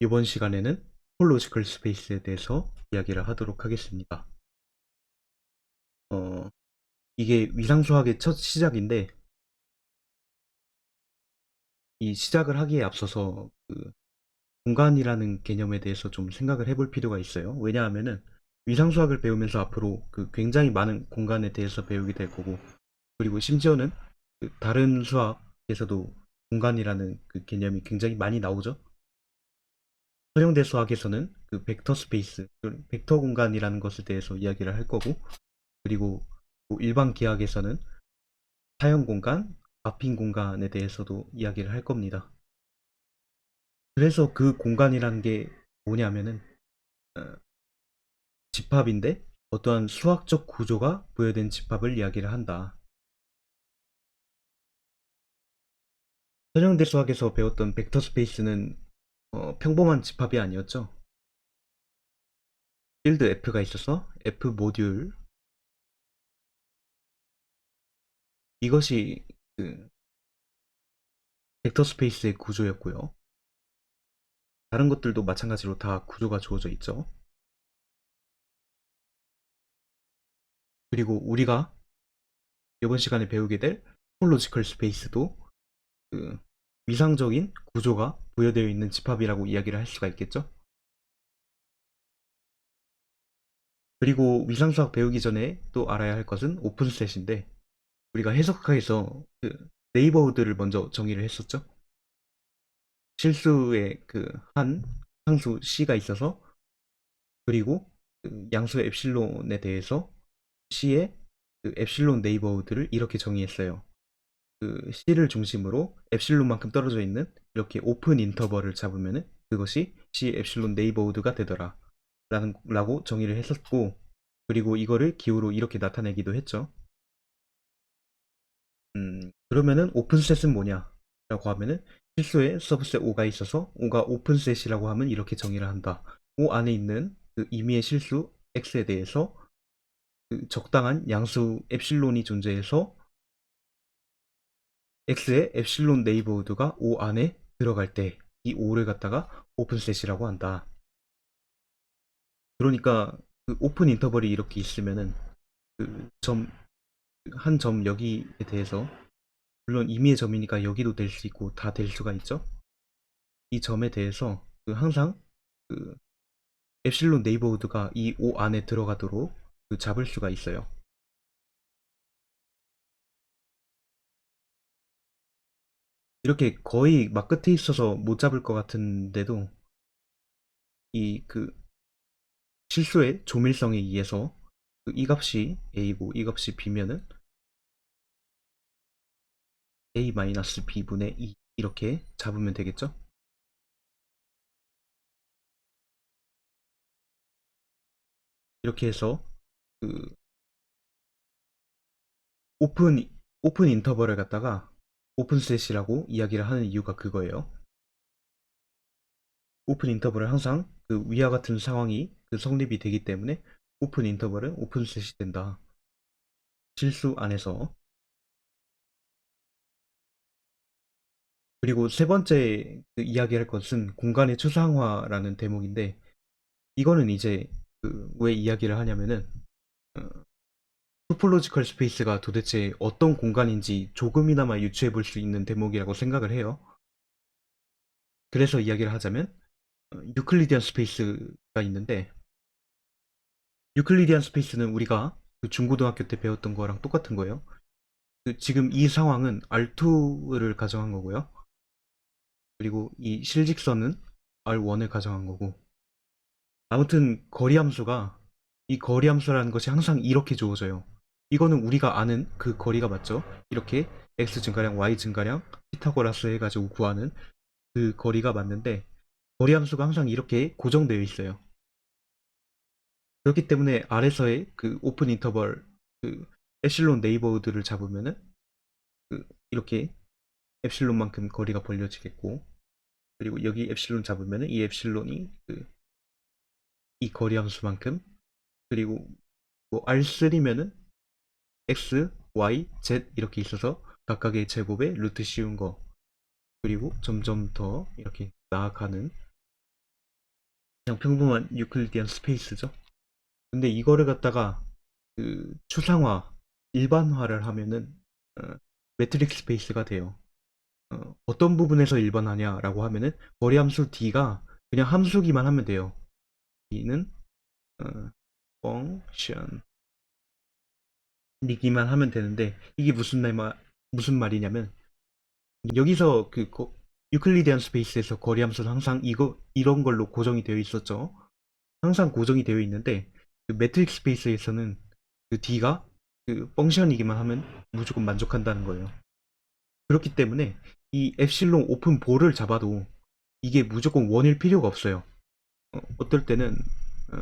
이번 시간에는 톨로지컬 스페이스에 대해서 이야기를 하도록 하겠습니다. 어, 이게 위상수학의 첫 시작인데, 이 시작을 하기에 앞서서 공간이라는 개념에 대해서 좀 생각을 해볼 필요가 있어요. 왜냐하면은 위상수학을 배우면서 앞으로 굉장히 많은 공간에 대해서 배우게 될 거고, 그리고 심지어는 다른 수학에서도 공간이라는 개념이 굉장히 많이 나오죠. 서형대 수학에서는 벡터 스페이스, 벡터 공간이라는 것에 대해서 이야기를 할 거고, 그리고 뭐 일반 기하학에서는 사형 공간, 마핑 공간에 대해서도 이야기를 할 겁니다. 그래서 그 공간이라는 게 뭐냐면은 어, 집합인데 어떠한 수학적 구조가 부여된 집합을 이야기를 한다. 서형대 수학에서 배웠던 벡터 스페이스는 평범한 집합이 아니었죠. 필드 F가 있어서 F 모듈, 이것이 그 벡터 스페이스의 구조였고요. 다른 것들도 마찬가지로 다 구조가 주어져 있죠. 그리고 우리가 이번 시간에 배우게 될 톨로지컬 스페이스도 그 위상적인 구조가 부여되어 있는 집합이라고 이야기를 할 수가 있겠죠. 그리고 위상수학 배우기 전에 또 알아야 할 것은 오픈셋인데, 우리가 해석학에서 네이버후드를 먼저 정의를 했었죠. 실수의 한 상수 c가 있어서, 그리고 양수 엡실론에 대해서 c의 엡실론 네이버후드를 이렇게 정의했어요. c를 중심으로 엡실론만큼 떨어져 있는 이렇게 오픈 인터벌을 잡으면 그것이 c 엡실론 네이버후드가 되더라 라고 정의를 했었고, 그리고 이거를 기호로 이렇게 나타내기도 했죠. 그러면은 오픈셋은 뭐냐 라고 하면은 실수에 서브셋 O가 있어서 O가 오픈셋이라고 하면 이렇게 정의를 한다. O 안에 있는 임의의 실수 X에 대해서 적당한 양수 엡실론이 존재해서 X의 엡실론 네이버후드가 O 안에 들어갈 때 이 O를 갖다가 오픈셋이라고 한다. 그러니까 오픈 인터벌이 이렇게 있으면은 한 점 여기에 대해서, 물론 임의의 점이니까 여기도 될 수 있고 다 될 수가 있죠. 이 점에 대해서 항상 그 엡실론 네이버후드가 이 O 안에 들어가도록 잡을 수가 있어요. 이렇게 거의 막 끝에 있어서 못 잡을 것 같은데도 이 실수의 조밀성에 의해서 이 값이 A고 이 값이 B면은 A-B분의 2 이렇게 잡으면 되겠죠. 이렇게 해서 그 오픈 오픈 인터벌을 갖다가 오픈셋이라고 이야기를 하는 이유가 그거예요. 오픈 인터벌은 항상 위와 같은 상황이 성립이 되기 때문에 오픈 인터벌은 오픈셋이 된다. 실수 안에서. 그리고 세 번째 이야기할 것은 공간의 추상화라는 대목인데, 이거는 이제 왜 이야기를 하냐면은 어, 토폴로지컬 스페이스가 도대체 어떤 공간인지 조금이나마 유추해 볼 수 있는 대목이라고 생각을 해요. 그래서 이야기를 하자면 유클리디안 스페이스가 있는데, 유클리디안 스페이스는 우리가 중고등학교 때 배웠던 거랑 똑같은 거예요. 지금 이 상황은 R2를 가정한 거고요. 그리고 이 실직선은 R1을 가정한 거고, 아무튼 거리함수가, 이 거리함수라는 것이 항상 이렇게 주어져요. 이거는 우리가 아는 그 거리가 맞죠? 이렇게 x 증가량, y 증가량, 피타고라스 해가지고 구하는 그 거리가 맞는데, 거리함수가 항상 이렇게 고정되어 있어요. 그렇기 때문에 아래서의 오픈 인터벌 엡실론 네이버우드를 잡으면은 이렇게 엡실론만큼 거리가 벌려지겠고, 그리고 여기 엡실론 잡으면은 이 엡실론이 이 거리 함수만큼, 그리고 뭐 R3면은 X, Y, Z 이렇게 있어서 각각의 제곱에 루트 씌운 거, 그리고 점점 더 이렇게 나아가는 그냥 평범한 유클리디안 스페이스죠. 근데 이거를 갖다가 그 추상화, 일반화를 하면은 매트릭 스페이스가 돼요. 어떤 부분에서 일반화냐라고 하면은 거리함수 d가 그냥 함수기만 하면 돼요. d는 펑션이기만 하면 되는데 이게 무슨 말이냐면 여기서 유클리디안 스페이스에서 거리함수는 항상 이런 걸로 고정이 되어 있었죠. 항상 고정이 되어 있는데 그 매트릭 스페이스에서는 그 d가 그 펑션이기만 하면 무조건 만족한다는 거예요. 그렇기 때문에 이 엡실론 오픈 볼을 잡아도 이게 무조건 원일 필요가 없어요. 어떨 때는 어,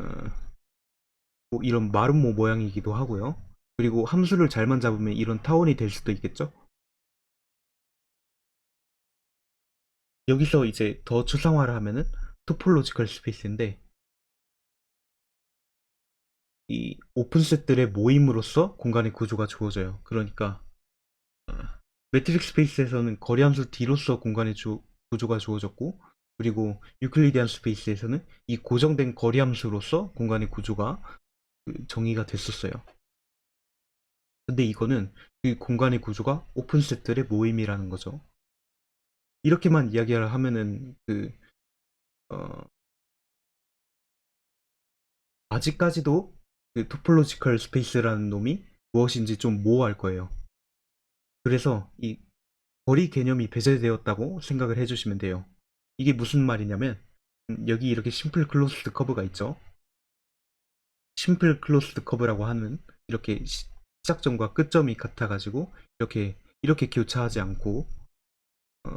뭐 이런 마름모 모양이기도 하고요. 그리고 함수를 잘만 잡으면 이런 타원이 될 수도 있겠죠. 여기서 이제 더 추상화를 하면은 토폴로지컬 스페이스인데 이 오픈셋들의 모임으로써 공간의 구조가 주어져요. 그러니까 매트릭 스페이스에서는 거리함수 D로서 공간의 구조가 주어졌고 그리고 유클리디안 스페이스에서는 이 고정된 거리함수로서 공간의 구조가 정의가 됐었어요. 근데 이거는 그 공간의 구조가 오픈셋들의 모임이라는 거죠. 이렇게만 이야기를 하면은 어, 아직까지도 그 토폴로지컬 스페이스라는 놈이 무엇인지 좀 모호할 거예요. 그래서 이 거리 개념이 배제되었다고 생각을 해주시면 돼요. 이게 무슨 말이냐면 여기 이렇게 심플 클로스드 커브가 있죠. 심플 클로스드 커브라고 하는 이렇게 시작점과 끝점이 같아가지고 이렇게 어,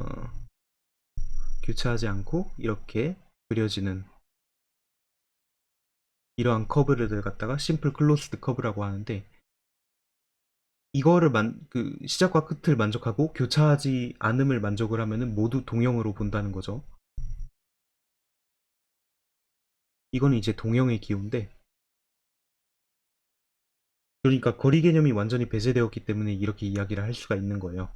교차하지 않고 이렇게 그려지는 이러한 커브를 갖다가 심플 클로스드 커브라고 하는데 이거를 시작과 끝을 만족하고 교차하지 않음을 만족을 하면은 모두 동형으로 본다는 거죠. 이거는 이제 동형의 기호인데 그러니까 거리 개념이 완전히 배제되었기 때문에 이렇게 이야기를 할 수가 있는 거예요.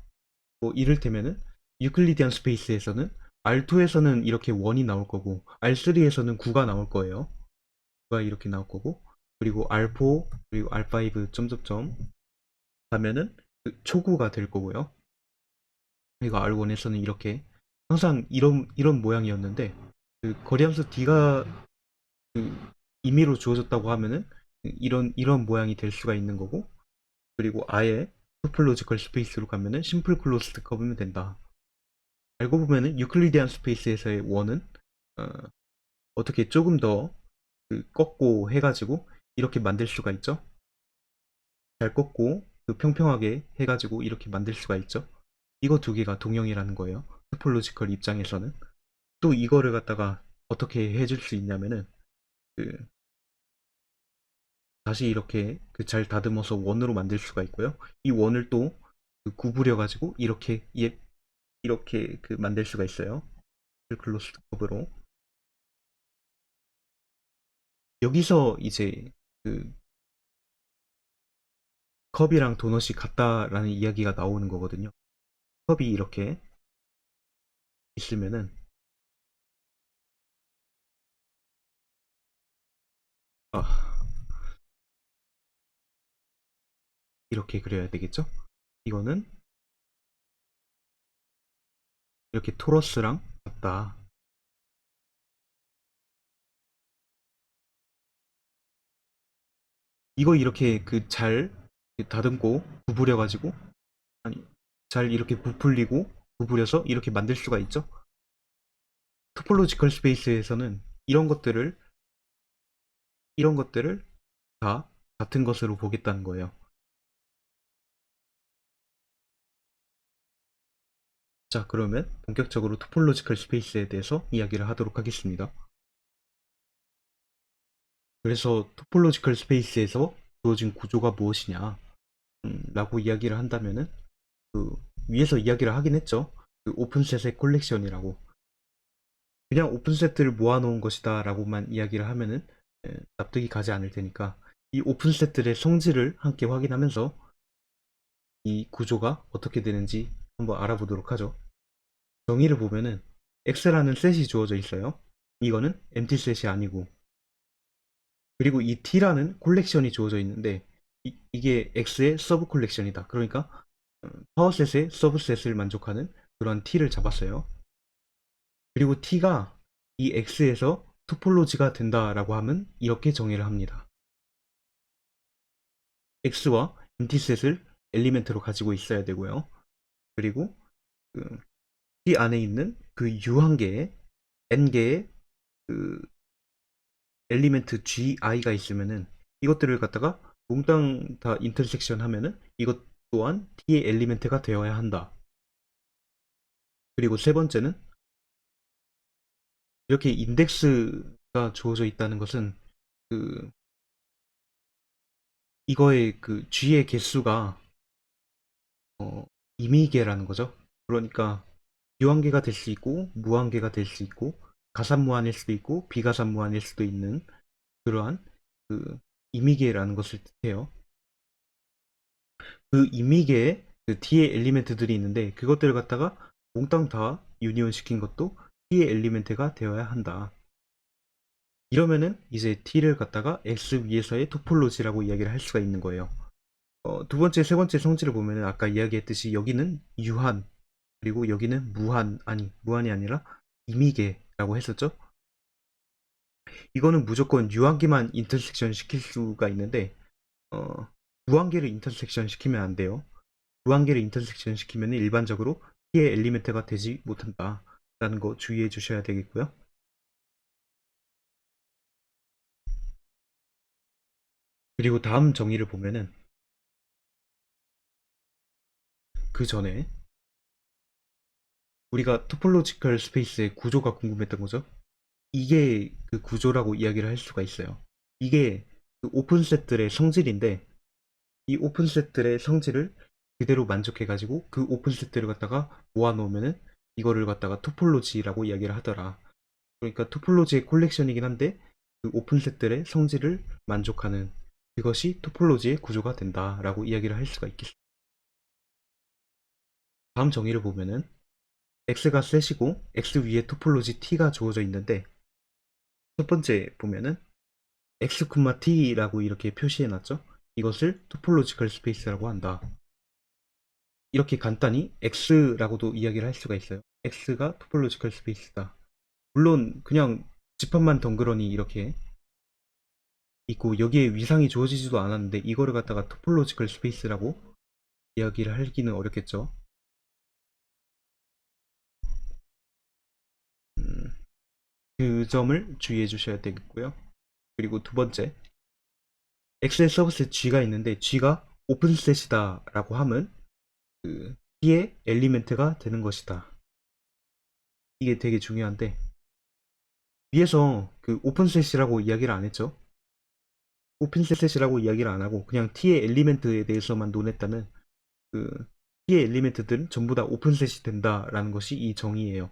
뭐 이를테면은 유클리디안 스페이스에서는 R2에서는 이렇게 1이 나올 거고 R3에서는 9가 나올 거예요. 9가 이렇게 나올 거고 그리고 R4 그리고 R5 점점점 하면은 초구가 될 거고요. 그리고 R1에서는 이렇게 항상 이런 모양이었는데 거리함수 D가 임의로 주어졌다고 하면은 이런 모양이 될 수가 있는 거고 그리고 아예 토폴로지컬 스페이스로 가면은 심플 클로스드 커브면 된다. 알고 보면은 유클리디안 스페이스에서의 원은 어떻게 조금 더 꺾고 해가지고 이렇게 만들 수가 있죠. 잘 꺾고 평평하게 해가지고 이렇게 만들 수가 있죠. 이거 두 개가 동형이라는 거예요. 토폴로지컬 입장에서는 또 이거를 갖다가 어떻게 해줄 수 있냐면은 그 다시 이렇게 잘 다듬어서 원으로 만들 수가 있고요. 이 원을 또 구부려 가지고 이렇게 만들 수가 있어요. 클로스드 커브로. 여기서 이제 그 컵이랑 도넛이 같다라는 이야기가 나오는 거거든요. 컵이 이렇게 있으면은 아, 이렇게 그려야 되겠죠? 이거는 이렇게 토러스랑 같다. 이거 이렇게 잘 다듬고 구부려 가지고 아니 잘 이렇게 부풀리고 구부려서 이렇게 만들 수가 있죠. 토폴로지컬 스페이스에서는 이런 것들을 다 같은 것으로 보겠다는 거예요. 자, 그러면 본격적으로 토폴로지컬 스페이스에 대해서 이야기를 하도록 하겠습니다. 그래서 토폴로지컬 스페이스에서 주어진 구조가 무엇이냐 라고 이야기를 한다면은 그 위에서 이야기를 하긴 했죠. 오픈셋의 콜렉션이라고. 그냥 오픈셋을 모아놓은 것이다 라고만 이야기를 하면은 납득이 가지 않을 테니까 이 오픈셋들의 성질을 함께 확인하면서 이 구조가 어떻게 되는지 한번 알아보도록 하죠. 정의를 보면은 X라는 셋이 주어져 있어요. 이거는 엠티셋이 아니고, 그리고 이 T라는 콜렉션이 주어져 있는데 게 X의 서브 콜렉션이다. 그러니까 파워셋의 서브셋을 만족하는 그런 T를 잡았어요. 그리고 T가 이 X에서 토폴로지가 된다라고 하면 이렇게 정의를 합니다. X와 엠티셋을 엘리멘트로 가지고 있어야 되고요. 그리고 그 T 안에 있는 그 U1개의 N개의 그 엘리멘트 GI가 있으면은 이것들을 갖다가 몽땅 다 인터섹션 하면은 이것 또한 T의 엘리멘트가 되어야 한다. 그리고 세 번째는 이렇게 인덱스가 주어져 있다는 것은 그 이거의 그 G의 개수가 임의계라는 거죠. 그러니까 유한계가 될 수 있고 무한계가 될 수 있고 가산무한일 수도 있고 비가산무한일 수도 있는 그러한 그 임의계라는 것을 뜻해요. 그 임의계에 그 T의 엘리멘트들이 있는데 그것들을 갖다가 몽땅 다 유니온 시킨 것도 T의 엘리멘트가 되어야 한다. 이러면은 이제 T를 갖다가 X 위에서의 토폴로지라고 이야기를 할 수가 있는 거예요. 두 번째, 세 번째 성질을 보면은 아까 이야기했듯이 여기는 유한, 그리고 여기는 무한, 아니, 무한이 아니라 임의계라고 했었죠? 이거는 무조건 유한계만 인터섹션 시킬 수가 있는데, 무한계를 인터섹션 시키면 안 돼요. 무한계를 인터섹션 시키면 일반적으로 T의 엘리멘트가 되지 못한다. 라는 거 주의해 주셔야 되겠고요. 그리고 다음 정의를 보면은 그 전에 우리가 토폴로지컬 스페이스의 구조가 궁금했던 거죠. 이게 그 구조라고 이야기를 할 수가 있어요. 이게 그 오픈셋들의 성질인데 이 오픈셋들의 성질을 그대로 만족해가지고 그 오픈셋들을 갖다가 모아놓으면은 이거를 갖다가 토폴로지라고 이야기를 하더라. 그러니까 토폴로지의 콜렉션이긴 한데 그 오픈셋들의 성질을 만족하는 그것이 토폴로지의 구조가 된다라고 이야기를 할 수가 있겠습니다. 다음 정의를 보면은 X가 셋이고 X 위에 토폴로지 T가 주어져 있는데 첫 번째 보면은 X, T라고 이렇게 표시해놨죠. 이것을 토폴로지컬 스페이스라고 한다. 이렇게 간단히 X라고도 이야기를 할 수가 있어요. X가 토폴로지컬 스페이스다. 물론 그냥 집합만 덩그러니 이렇게 있고 여기에 위상이 주어지지도 않았는데 이거를 갖다가 토폴로지컬 스페이스라고 이야기를 하기는 어렵겠죠. 그 점을 주의해 주셔야 되겠고요. 그리고 두 번째, X의 서브셋 G가 있는데 G가 오픈셋이다 라고 하면 그 T의 엘리멘트가 되는 것이다. 이게 되게 중요한데 위에서 그 오픈셋이라고 이야기를 안 했죠. 오픈셋이라고 이야기를 안 하고 그냥 T의 엘리멘트에 대해서만 논했다면 그 T의 엘리멘트들은 전부 다 오픈셋이 된다라는 것이 이 정의예요.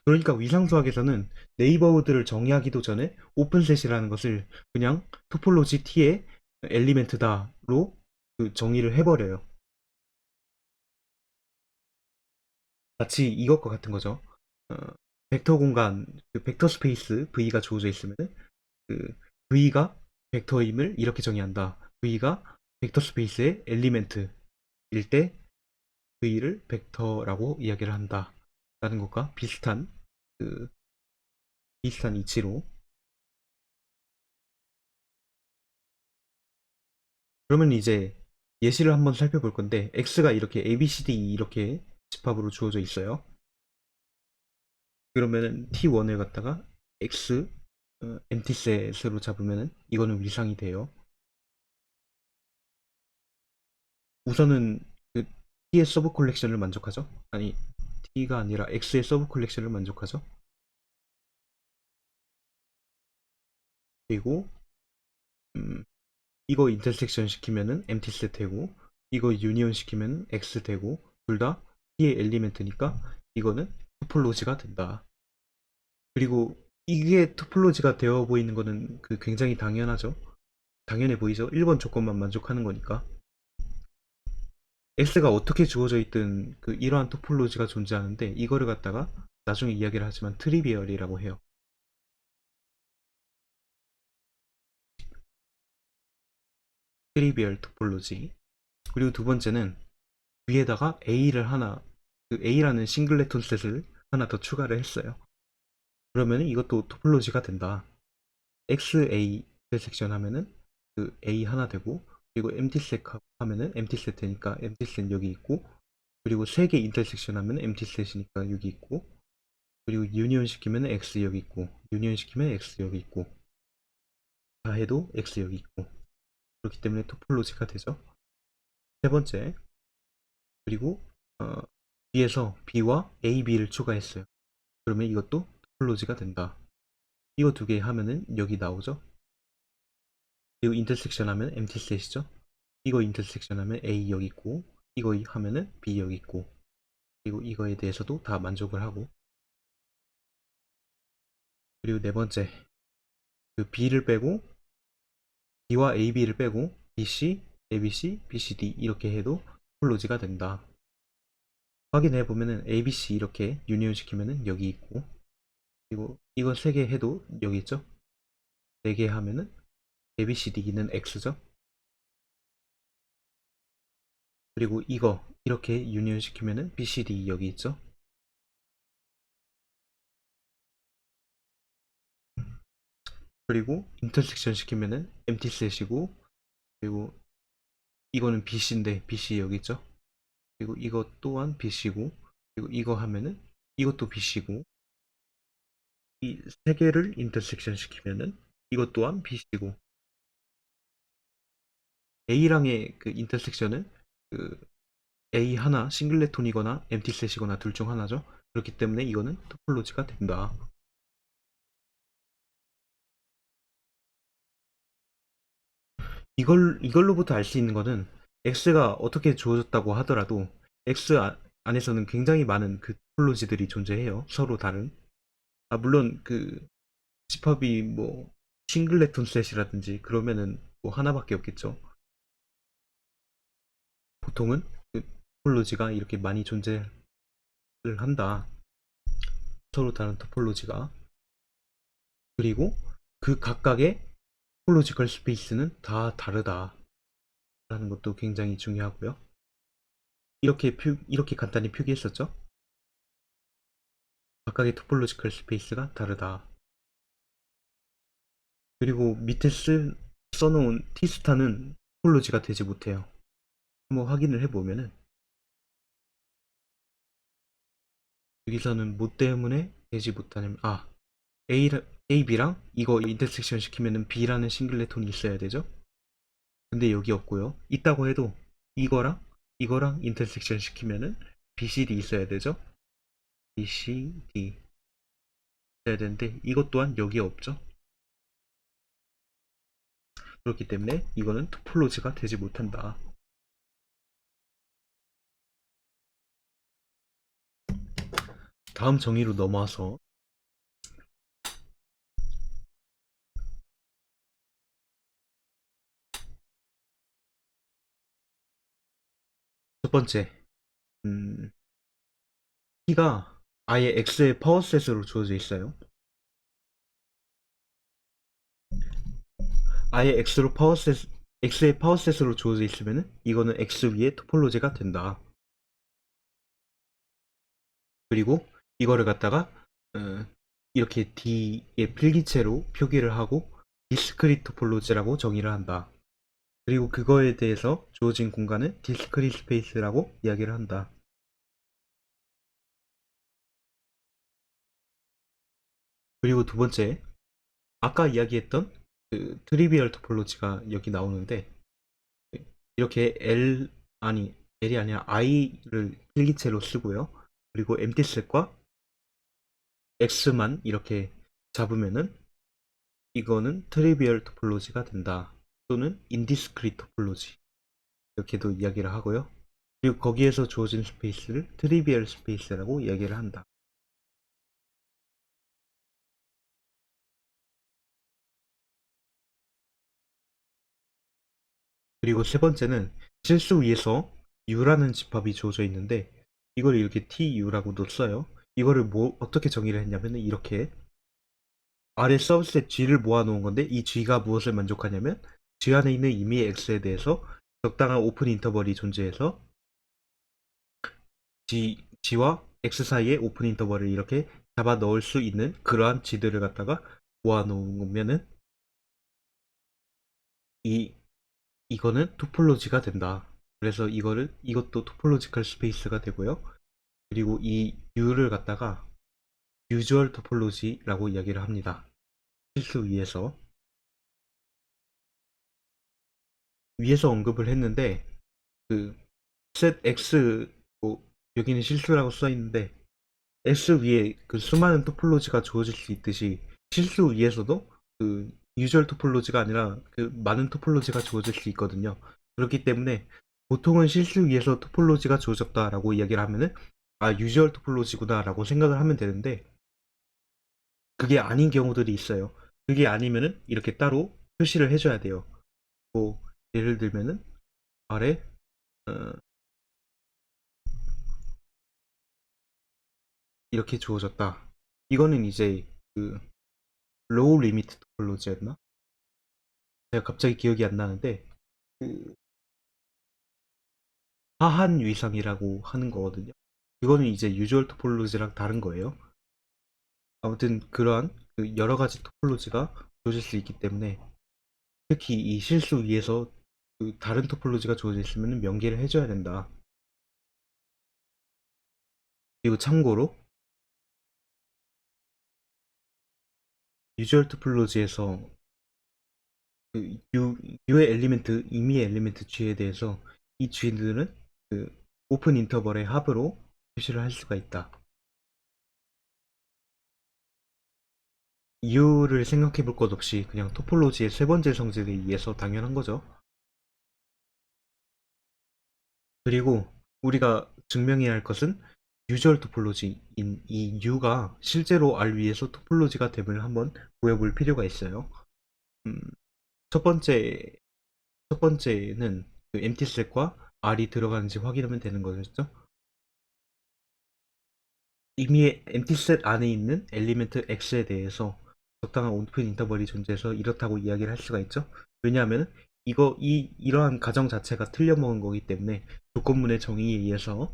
그러니까 위상수학에서는 네이버우드를 정의하기도 전에 오픈셋이라는 것을 그냥 토폴로지 T의 엘리멘트다로 그 정의를 해버려요. 마치 이것과 같은 거죠. 어, 벡터 공간, 그 벡터 스페이스 V가 주어져 있으면 그 V가 벡터임을 이렇게 정의한다. V가 벡터 스페이스의 엘리멘트일 때 V를 벡터라고 이야기를 한다. 라는 것과 그, 비슷한 이치로. 그러면 이제 예시를 한번 살펴볼 건데, X가 이렇게 ABCD 이렇게 집합으로 주어져 있어요. 그러면은 T1을 갖다가 X, emptyset으로 잡으면은 이거는 위상이 돼요. 우선은 그 T의 서브 콜렉션을 만족하죠. 아니, T가 아니라 X의 서브 콜렉션을 만족하죠. 그리고 이거 인터섹션 시키면은 emptyset 되고 이거 유니온 시키면 X 되고 둘 다 T의 엘리멘트니까 이거는 토폴로지가 된다. 그리고 이게 토폴로지가 되어 보이는 거는 그 굉장히 당연하죠. 당연해 보이죠. 1번 조건만 만족하는 거니까. X가 어떻게 주어져 있든 그 이러한 토폴로지가 존재하는데 이거를 갖다가 나중에 이야기를 하지만 트리비얼이라고 해요. 트리비얼 토폴로지. 그리고 두 번째는 위에다가 A를 하나, 그 A라는 싱글레톤 셋을 하나 더 추가를 했어요. 그러면 이것도 토폴로지가 된다. XA 인터섹션 하면은 그 A 하나 되고, 그리고 empty 하면은 empty set 되니까 empty set 여기 있고, 그리고 세 개 인터섹션 하면 empty set이니까 여기 있고, 그리고 유니온 시키면 X 여기 있고, 유니온 시키면 X 여기 있고, 다 해도 X 여기 있고, 그렇기 때문에 토폴로지가 되죠. 세 번째, 그리고 B에서 B와 A, B를 추가했어요. 그러면 이것도 토폴로지가 된다. 이거 두 개 하면은 여기 나오죠. 그리고 인터섹션 하면 empty set이죠. 이거 인터섹션 하면 A 여기 있고, 이거 하면은 B 여기 있고, 그리고 이거에 대해서도 다 만족을 하고. 그리고 네 번째, 그 B를 빼고 B와 AB를 빼고 BC, ABC, BCD 이렇게 해도 토폴로지가 된다. 확인해 보면은 ABC 이렇게 유니온 시키면은 여기 있고, 그리고 이거 세 개 해도 여기 있죠. 네 개 하면은 ABCD는 X죠. 그리고 이거 이렇게 유니온 시키면은 BCD 여기 있죠. 그리고 인터섹션 시키면은 empty set이고, 그리고 이거는 BC인데 BC 여기 있죠. 그리고 이것 또한 BC고, 그리고 이거 하면은 이것도 BC고, 이 세 개를 인터섹션 시키면은 이것 또한 BC고, A랑의 그 인터섹션은 그 A 하나 싱글레톤이거나 엠티셋이거나 둘 중 하나죠. 그렇기 때문에 이거는 토폴로지가 된다. 이걸로부터 알 수 있는 거는 X가 어떻게 주어졌다고 하더라도 X 안에서는 굉장히 많은 그 토폴로지들이 존재해요. 서로 다른. 물론 그 집합이 뭐 싱글레톤 셋이라든지 그러면은 뭐 하나밖에 없겠죠. 보통은 그 토폴로지가 이렇게 많이 존재를 한다. 서로 다른 토폴로지가. 그리고 그 각각의 토폴로지컬 스페이스는 다 다르다 라는 것도 굉장히 중요하고요. 이렇게 간단히 표기했었죠. 각각의 토폴로지컬 스페이스가 다르다. 그리고 밑에 써놓은 T스타는 토폴로지가 되지 못해요. 한번 확인을 해보면은 여기서는 뭐 때문에 되지 못하냐면 AB랑 이거 인터섹션 시키면은 B라는 싱글레톤이 있어야 되죠. 근데 여기 없고요. 있다고 해도 이거랑 인터섹션 시키면은 BCD 있어야 되죠. BCD 있어야 되는데 이것 또한 여기에 없죠. 그렇기 때문에 이거는 토폴로지가 되지 못한다. 다음 정의로 넘어와서 첫 번째, T가 아예 X의 파워셋으로 주어져 있어요. 아예 X의 파워셋으로 주어져 있으면 이거는 X 위에 토폴로지가 된다. 그리고 이거를 갖다가 이렇게 D의 필기체로 표기를 하고 디스크릿 토폴로지라고 정의를 한다. 그리고 그거에 대해서 주어진 공간은 디스크릿 스페이스라고 이야기를 한다. 그리고 두 번째, 아까 이야기했던 그 트리비얼 토폴로지가 여기 나오는데 이렇게 L이 아니라 I를 필기체로 쓰고요. 그리고 emptyset과 X만 이렇게 잡으면은 이거는 트리비얼 토폴로지가 된다. 또는 인디스크릿 토폴로지 이렇게도 이야기를 하고요. 그리고 거기에서 주어진 스페이스를 트리비얼 스페이스라고 이야기를 한다. 그리고 세 번째는 실수 위에서 U라는 집합이 주어져 있는데 이걸 이렇게 TU라고도 써요. 이거를 어떻게 정의를 했냐면 이렇게 아래 서브셋 G를 모아놓은 건데 이 G가 무엇을 만족하냐면 G 안에 있는 임의의 X에 대해서 적당한 오픈 인터벌이 존재해서 G와 X 사이에 오픈 인터벌을 이렇게 잡아 넣을 수 있는 그러한 G들을 갖다가 모아놓으면은 이거는 토폴로지가 된다. 그래서 이것도 토폴로지컬 스페이스가 되고요. 그리고 이 U를 갖다가 유주얼 토폴로지라고 이야기를 합니다. 실수 위에서 언급을 했는데 그 set x 뭐 여기는 실수라고 써 있는데 x 위에 그 수많은 토폴로지가 주어질 수 있듯이 실수 위에서도 그 유주얼 토폴로지가 아니라 그 많은 토폴로지가 주어질 수 있거든요. 그렇기 때문에 보통은 실수 위에서 토폴로지가 주어졌다라고 이야기를 하면은 아 유주얼 토폴로지구나라고 생각을 하면 되는데 그게 아닌 경우들이 있어요. 그게 아니면은 이렇게 따로 표시를 해줘야 돼요. 뭐 예를 들면은 아래 어, 이렇게 주어졌다. 이거는 이제 그 로우 리미트 토폴로지였나? 제가 갑자기 기억이 안 나는데 그 하한 위상이라고 하는 거거든요. 이거는 이제 유주얼 토폴로지랑 다른 거예요. 아무튼 그러한 그 여러 가지 토폴로지가 주어질 수 있기 때문에 특히 이 실수 위에서 그 다른 토폴로지가 주어져 있으면 명기를 해줘야 된다. 그리고 참고로 유주얼 토폴로지에서 그 U의 엘리멘트, 임의의 엘리멘트 G에 대해서 이 G들은 그 오픈 인터벌의 합으로 표시를 할 수가 있다. 이유를 생각해 볼 것 없이 그냥 토폴로지의 세 번째 성질에 의해서 당연한 거죠. 그리고 우리가 증명해야 할 것은 유주얼 토폴로지인 이 U가 실제로 R 위에서 토폴로지가 됨을 한번 보여볼 필요가 있어요. 음, 첫 번째, 첫 번째는 그 emptyset과 R이 들어가는지 확인하면 되는 거겠죠? 이미 emptyset 안에 있는 엘리멘트 X에 대해서 적당한 오픈 인터벌이 존재해서 이렇다고 이야기를 할 수가 있죠. 왜냐하면 이러한 가정 자체가 틀려먹은 거기 때문에 조건문의 정의에 의해서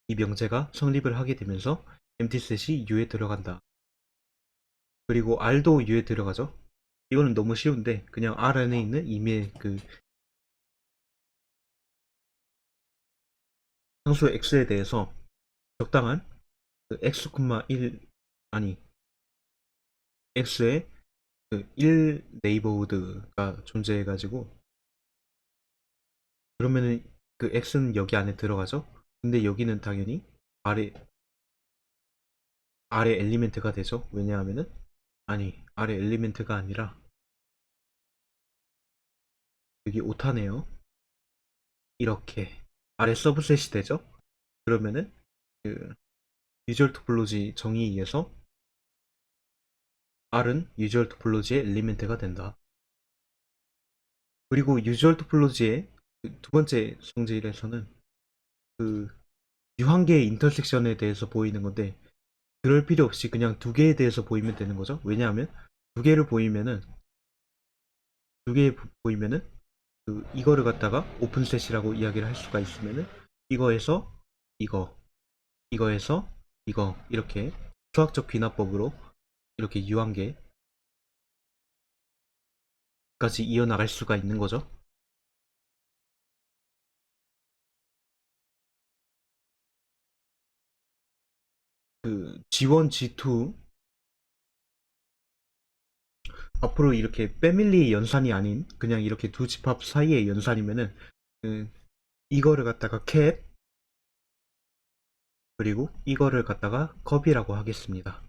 이 명제가 성립을 하게 되면서 emptyset이 U에 들어간다. 그리고 R도 U에 들어가죠. 이거는 너무 쉬운데 그냥 R 안에 있는 임의의 그 상수 X에 대해서 적당한 그 X, 1 아니 X의 그 1 네이버후드가 존재해가지고 그러면은 그 X는 여기 안에 들어가죠. 근데 여기는 당연히 아래 엘리멘트가 되죠. 왜냐하면은 아래 엘리멘트가 아니라 여기 오타네요. 이렇게 아래 서브셋이 되죠. 그러면은 그 유주얼 토폴로지 정의에 의해서 R은 유주얼 토폴로지의 엘리멘트가 된다. 그리고 유주얼 토폴로지의 두 번째 성질에서는 그 유한계의 인터섹션에 대해서 보이는 건데 그럴 필요 없이 그냥 두 개에 대해서 보이면 되는 거죠. 왜냐하면 두 개를 보이면은 두 개 보이면은 그 이거를 갖다가 오픈셋이라고 이야기를 할 수가 있으면은 이거에서 이거 이거에서 이거 이렇게 수학적 귀납법으로 이렇게 유한계까지 이어나갈 수가 있는 거죠. 그 G1, G2 앞으로 이렇게 패밀리 연산이 아닌 그냥 이렇게 두 집합 사이의 연산이면은 그 이거를 갖다가 캡 그리고 이거를 갖다가 컵이라고 하겠습니다.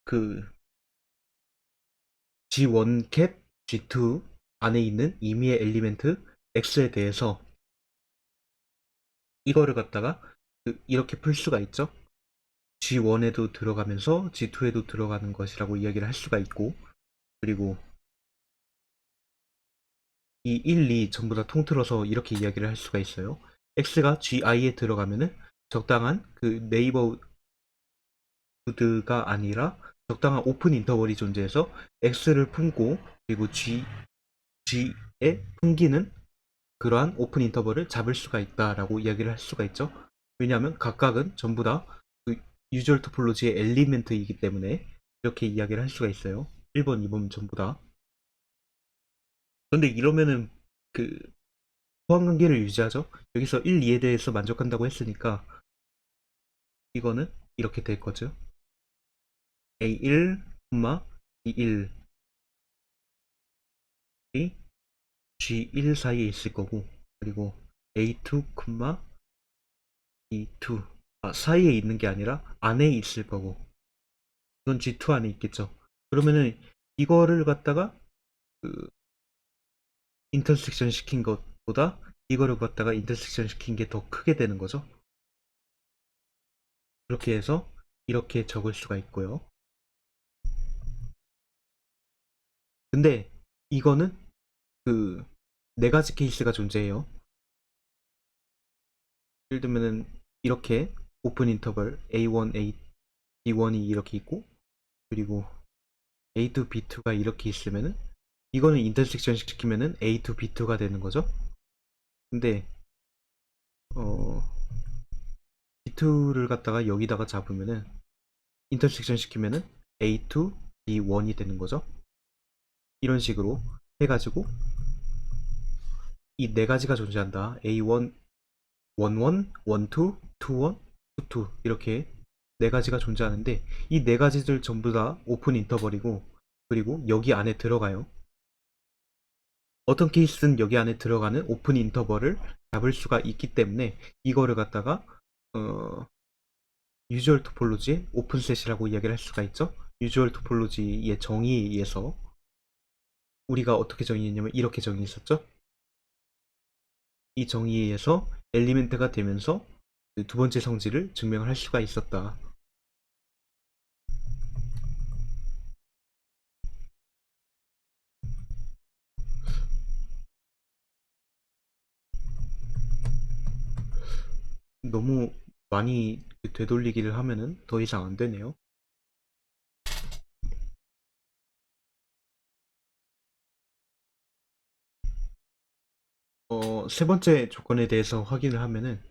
그 G1 캡 G2 안에 있는 임의의 엘리멘트 X에 대해서 이거를 갖다가 이렇게 풀 수가 있죠. G1에도 들어가면서 G2에도 들어가는 것이라고 이야기를 할 수가 있고 그리고 이 1, 2 전부 다 통틀어서 이렇게 이야기를 할 수가 있어요. X가 GI에 들어가면은 적당한 그 네이버후드가 아니라 적당한 오픈 인터벌이 존재해서 x를 품고 그리고 g에 풍기는 그러한 오픈 인터벌을 잡을 수가 있다라고 이야기를 할 수가 있죠. 왜냐하면 각각은 전부 다그 유주얼 토폴로지의 엘리멘트이기 때문에 이렇게 이야기를 할 수가 있어요. 1번, 2번 전부 다. 그런데 이러면은 그 포함관계를 유지하죠. 여기서 1, 2에 대해서 만족한다고 했으니까 이거는 이렇게 될 거죠. A1, E1이 G1 사이에 있을 거고 그리고 A2, E2 사이에 있는 게 아니라 안에 있을 거고 이건 G2 안에 있겠죠. 그러면은 이거를 갖다가 그 인터섹션 시킨 것보다 이거를 갖다가 인터섹션 시킨 게 더 크게 되는 거죠. 그렇게 해서 이렇게 적을 수가 있고요. 근데 이거는 그 네 가지 케이스가 존재해요. 예를 들면은 이렇게 오픈 인터벌 A1, B1이 이렇게 있고 그리고 A2, B2가 이렇게 있으면은 이거는 인터섹션 시키면은 A2, B2가 되는 거죠. 근데 어 B2를 갖다가 여기다가 잡으면은 인터섹션 시키면은 A2, B1이 되는 거죠. 이런 식으로 해가지고 이 네 가지가 존재한다. A1, 11, 12, 21, 22 이렇게 네 가지가 존재하는데 이 네 가지들 전부 다 오픈 인터벌이고 그리고 여기 안에 들어가요. 어떤 케이스는 여기 안에 들어가는 오픈 인터벌을 잡을 수가 있기 때문에 이거를 갖다가 유주얼 토폴로지의 오픈셋이라고 이야기를 할 수가 있죠. 유주얼 토폴로지의 정의에 의해서 우리가 어떻게 정의했냐면 이렇게 정의했었죠. 이 정의에 의해서 엘리멘트가 되면서 그 두 번째 성질을 증명을 할 수가 있었다. 너무 많이 되돌리기를 하면은 더 이상 안 되네요. 세 번째 조건에 대해서 확인을 하면은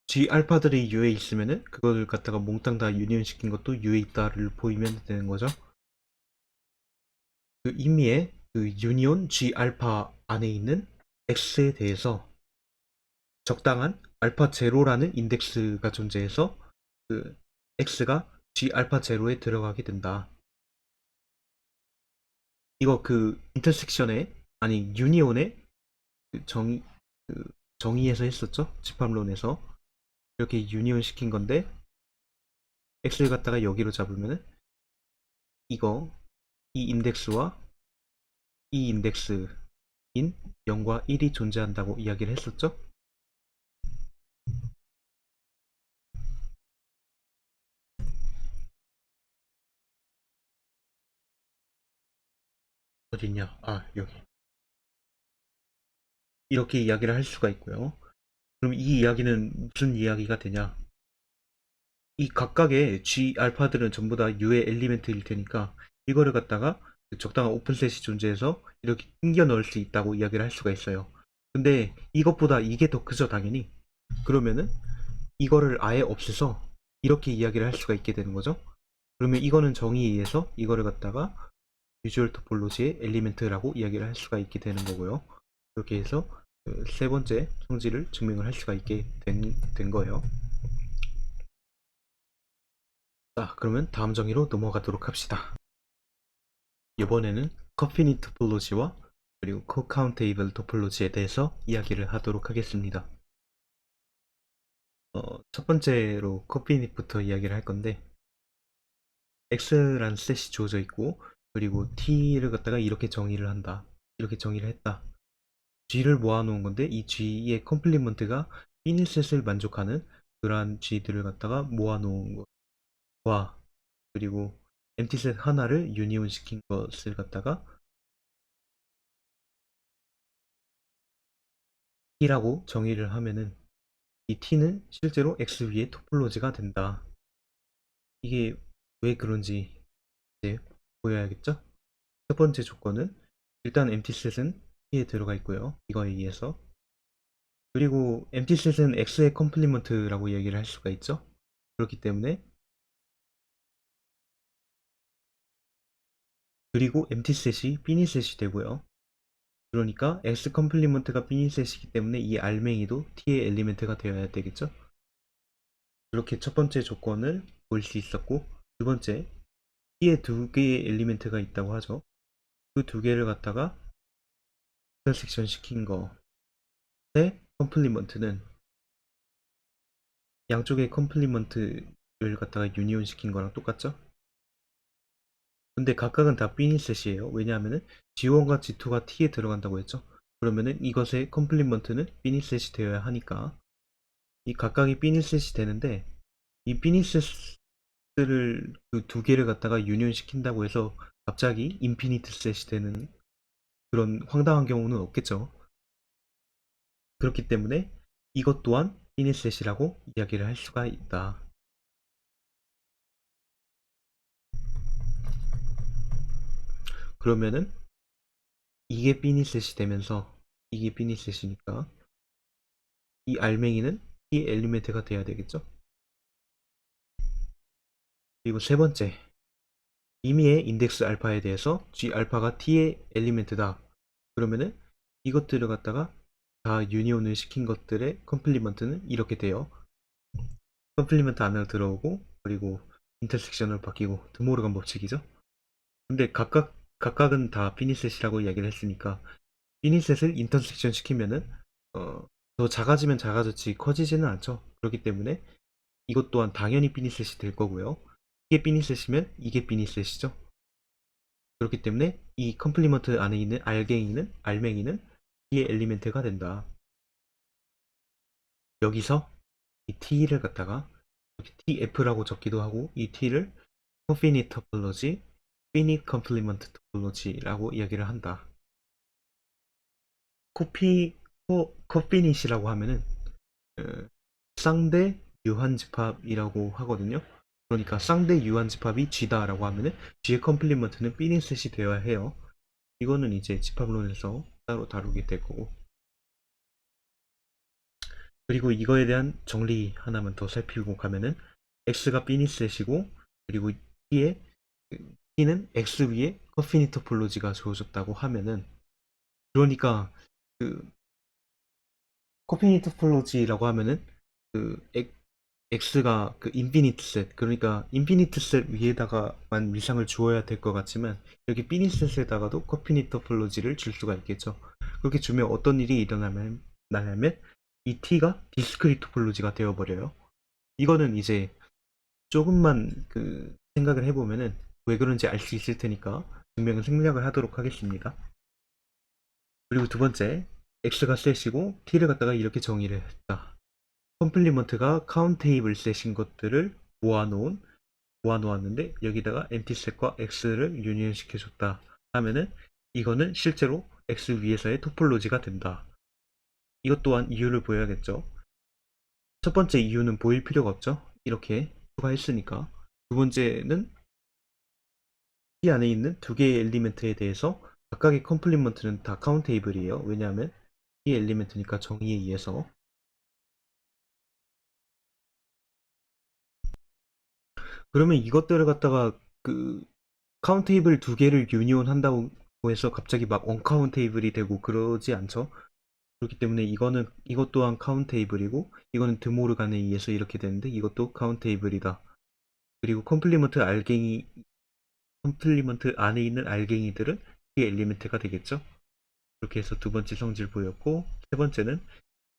G 알파들이 U에 있으면은 그걸 갖다가 몽땅 다 유니온 시킨 것도 U에 있다를 보이면 되는 거죠. 그 의미의 그 유니온 G 알파 안에 있는 X에 대해서 적당한 알파 제로라는 인덱스가 존재해서 그 X가 G 알파 제로에 들어가게 된다. 이거 그 인터섹션에 아니 유니온의 그 그 정의에서 했었죠. 집합론에서 이렇게 유니온 시킨 건데 X를 갖다가 여기로 잡으면은 이거 이 인덱스와 이 인덱스인 0과 1이 존재한다고 이야기를 했었죠. 어딨냐? 아, 여기. 이렇게 이야기를 할 수가 있고요. 그럼 이 이야기는 무슨 이야기가 되냐? 이 각각의 G 알파들은 전부 다 U의 엘리멘트일 테니까 이거를 갖다가 적당한 오픈셋이 존재해서 이렇게 끼겨 넣을 수 있다고 이야기를 할 수가 있어요. 근데 이것보다 이게 더 크죠, 당연히. 그러면은 이거를 아예 없애서 이렇게 이야기를 할 수가 있게 되는 거죠. 그러면 이거는 정의에 의해서 이거를 갖다가 비주얼 토폴로지의 엘리멘트라고 이야기를 할 수가 있게 되는 거고요. 이렇게 해서 세 번째 성질을 증명을 할 수가 있게 된 거예요. 자, 그러면 다음 정의로 넘어가도록 합시다. 이번에는 커피니 토폴로지와 그리고 코카운테이블 토폴로지에 대해서 이야기를 하도록 하겠습니다. 첫 번째로 커피닛부터 이야기를 할 건데 X라는 셋이 주어져 있고 그리고 T를 갖다가 이렇게 정의를 한다. 이렇게 정의를 했다. G를 모아놓은 건데 이 G의 컴플리먼트가 피니셋을 만족하는 그러한 G들을 갖다가 모아놓은 것과 그리고 엠티셋 하나를 유니온 시킨 것을 갖다가 t라고 정의를 하면은 이 t는 실제로 x 위의 토폴로지가 된다. 이게 왜 그런지 이제 보여야겠죠? 첫 번째 조건은 일단 emptyset은 t에 들어가 있고요. 이거에 의해서. 그리고 emptyset은 x의 컴플리먼트라고 얘기를 할 수가 있죠. 그렇기 때문에 그리고 emptyset이 finisset이 되고요. 그러니까 x 컴플리먼트가 finisset이기 때문에 이 알맹이도 t의 엘리멘트가 되어야 되겠죠. 이렇게 첫 번째 조건을 볼 수 있었고, 두 번째 t에 두 개의 엘리멘트가 있다고 하죠. 그 두 개를 갖다가 인터섹션 시킨 거의 컴플리먼트는 양쪽의 컴플리먼트를 갖다가 유니온 시킨 거랑 똑같죠? 근데 각각은 다 피니셋이에요. 왜냐하면은 G1과 G2가 T에 들어간다고 했죠. 그러면은 이것의 컴플리먼트는 피니셋이 되어야 하니까 이 각각이 피니셋이 되는데 이 피니셋을 그 두 개를 갖다가 유니온 시킨다고 해서 갑자기 인피니트 셋이 되는 그런 황당한 경우는 없겠죠. 그렇기 때문에 이것 또한 피니셋이라고 이야기를 할 수가 있다. 그러면은 이게 피니셋이 되면서 이게 피니셋이니까 이 알맹이는 이 엘리멘트가 돼야 되겠죠. 그리고 세 번째, 임의의 인덱스 알파에 대해서 G 알파가 T의 엘리멘트다. 그러면은 이것들을 갖다가 다 유니온을 시킨 것들의 컴플리먼트는 이렇게 돼요. 컴플리먼트 안으로 들어오고 그리고 인터섹션을 바뀌고 드모르간 법칙이죠. 근데 각각은 다 피니셋이라고 이야기를 했으니까 피니셋을 인터섹션 시키면은 더 작아지면 작아졌지 커지지는 않죠. 그렇기 때문에 이것 또한 당연히 피니셋이 될 거고요. 이게 피니셋이면 이게 피니셋이죠. 그렇기 때문에 이 컴플리먼트 안에 있는 알맹이는 T의 엘리멘트가 된다. 여기서 이 T를 갖다가 TF라고 적기도 하고 이 T를 Confinite Topology, Finite Complement Topology라고 이야기를 한다. 코피닛이라고 하면은 쌍대 유한집합이라고 하거든요. 그러니까 쌍대 유한집합이 G다라고 하면은 G의 컴플리먼트는 피니셋이 되어야 해요. 이거는 이제 집합론에서 따로 다루게 될 거고. 그리고 이거에 대한 정리 하나만 더 살피고 가면은 X가 피니셋이고 그리고 T는 X 위에 커피니 토폴로지가 주어졌다고 하면은 그러니까 그 커피니 토폴로지라고 하면은 그 X가 그 인피니트 셋 그러니까 인피니트 셋 위에다가만 위상을 주어야 될 것 같지만 여기 피니셋에다가도 커피니 토폴로지를 줄 수가 있겠죠. 그렇게 주면 어떤 일이 일어나냐면 이 T가 디스크리트 토폴로지가 되어버려요. 이거는 이제 조금만 그 생각을 해보면은 왜 그런지 알 수 있을 테니까 증명을 생략을 하도록 하겠습니다. 그리고 두 번째, X가 셋이고 T를 갖다가 이렇게 정의를 했다. 컴플리먼트가 카운테이블 셋인 것들을 모아놓았는데 여기다가 엔티셋과 X를 유니온시켜줬다 하면은 이거는 실제로 X 위에서의 토폴로지가 된다. 이것 또한 이유를 보여야겠죠. 첫 번째 이유는 보일 필요가 없죠. 이렇게 추가했으니까. 두 번째는 이 안에 있는 두 개의 엘리멘트에 대해서 각각의 컴플리먼트는 다 카운테이블이에요. 왜냐하면 이 엘리멘트니까 정의에 의해서. 그러면 이것들을 갖다가 그 카운테이블 두 개를 유니온 한다고 해서 갑자기 막 언카운테이블이 되고 그러지 않죠. 그렇기 때문에 이것 또한 카운테이블이고 이거는 드모르간에 의해서 이렇게 되는데 이것도 카운테이블이다. 그리고 컴플리먼트 안에 있는 알갱이들은 이 엘리멘트가 되겠죠. 그렇게 해서 두 번째 성질 보였고 세 번째는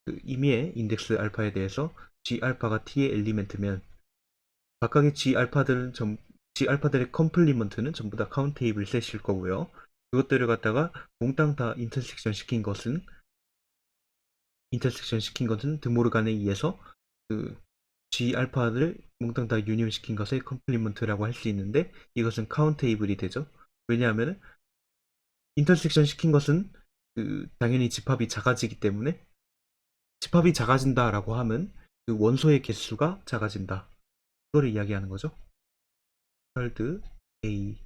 그 임의의 인덱스 알파에 대해서 G 알파가 T의 엘리멘트면 각각의 G 알파들의 컴플리먼트는 전부 다 카운테이블 셋일 거고요. 이것들을 갖다가 몽땅 다 인터섹션 시킨 것은 드모르간에 의해서 그 G 알파를 몽땅 다 유니온 시킨 것의 컴플리먼트라고 할 수 있는데 이것은 카운테이블이 되죠. 왜냐하면 인터섹션 시킨 것은 그 당연히 집합이 작아지기 때문에 집합이 작아진다라고 하면 그 원소의 개수가 작아진다. 그거를 이야기하는 거죠. 헐드 A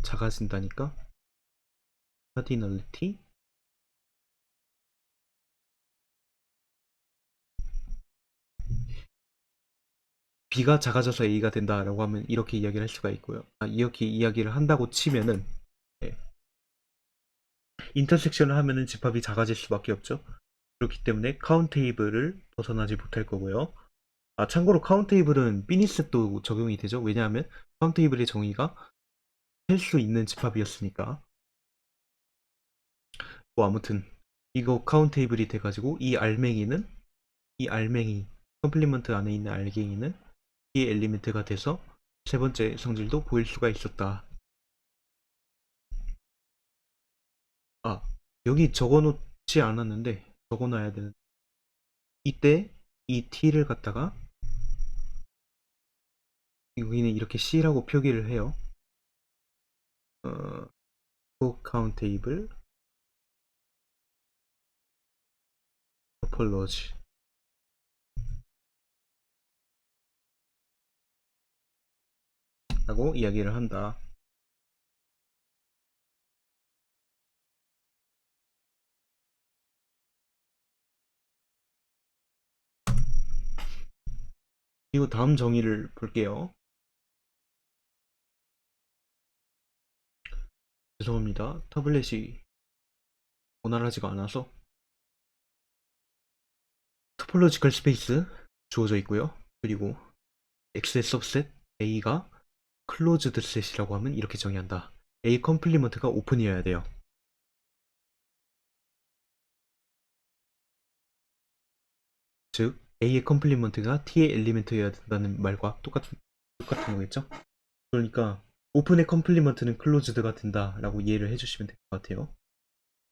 작아진다니까 카디널리티 B가 작아져서 A가 된다라고 하면 이렇게 이야기를 할 수가 있고요. 이렇게 이야기를 한다고 치면은 네. 인터섹션을 하면은 집합이 작아질 수밖에 없죠. 그렇기 때문에 카운테이블을 벗어나지 못할 거고요. 참고로 카운테이블은 비니셋도 적용이 되죠. 왜냐하면 카운테이블의 정의가 셀 수 있는 집합이었으니까. 뭐 아무튼 이거 카운테이블이 돼가지고 이 알맹이 컴플리먼트 안에 있는 알갱이는 이 엘리멘트가 돼서 세 번째 성질도 보일 수가 있었다. 여기 적어놓지 않았는데 적어놔야 되는. 이때 이 t를 갖다가 여기는 이렇게 c라고 표기를 해요. countable topology 라고 이야기를 한다. 그리고 다음 정의를 볼게요. 죄송합니다. 타블렛이 원활하지가 않아서. 토폴로지컬 스페이스 주어져 있고요. 그리고 X의 सब셋 A가 클로즈드 셋이라고 하면 이렇게 정의한다. A 컴플리먼트가 오픈이어야 돼요. 즉 A의 컴플리먼트가 T의 엘리멘트여야 된다는 말과 똑같은 거겠죠? 그러니까 오픈의 컴플리먼트는 클로즈드가 된다라고 이해를 해주시면 될 것 같아요.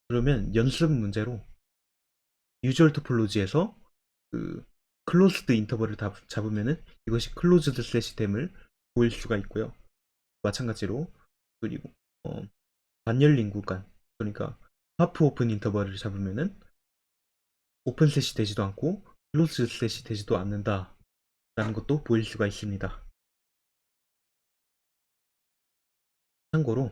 그러면 연습 문제로 유주얼 토폴로지에서 그 클로즈드 인터벌을 잡으면은 이것이 클로즈드 셋이 됨을 보일 수가 있고요. 마찬가지로 그리고 반열린 구간, 그러니까 하프 오픈 인터벌을 잡으면은 오픈 셋이 되지도 않고 클로즈 셋이 되지도 않는다 라는 것도 보일 수가 있습니다. 참고로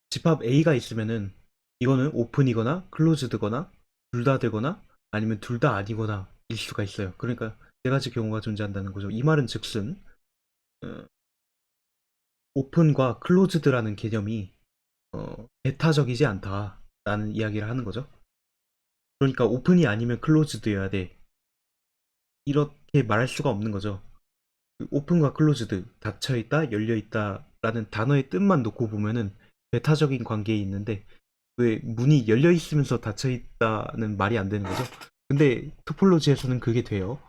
집합 A가 있으면은 이거는 오픈이거나 클로즈드거나 둘 다 되거나 아니면 둘 다 아니거나 일 수가 있어요. 그러니까 네 가지 경우가 존재한다는 거죠. 이 말은 즉슨 오픈과 클로즈드라는 개념이 배타적이지 않다라는 이야기를 하는 거죠. 그러니까 오픈이 아니면 클로즈드여야 돼. 이렇게 말할 수가 없는 거죠. 오픈과 클로즈드, 닫혀있다, 열려있다 라는 단어의 뜻만 놓고 보면은 배타적인 관계에 있는데 왜 문이 열려있으면서 닫혀있다는 말이 안 되는 거죠? 근데 토폴로지에서는 그게 돼요.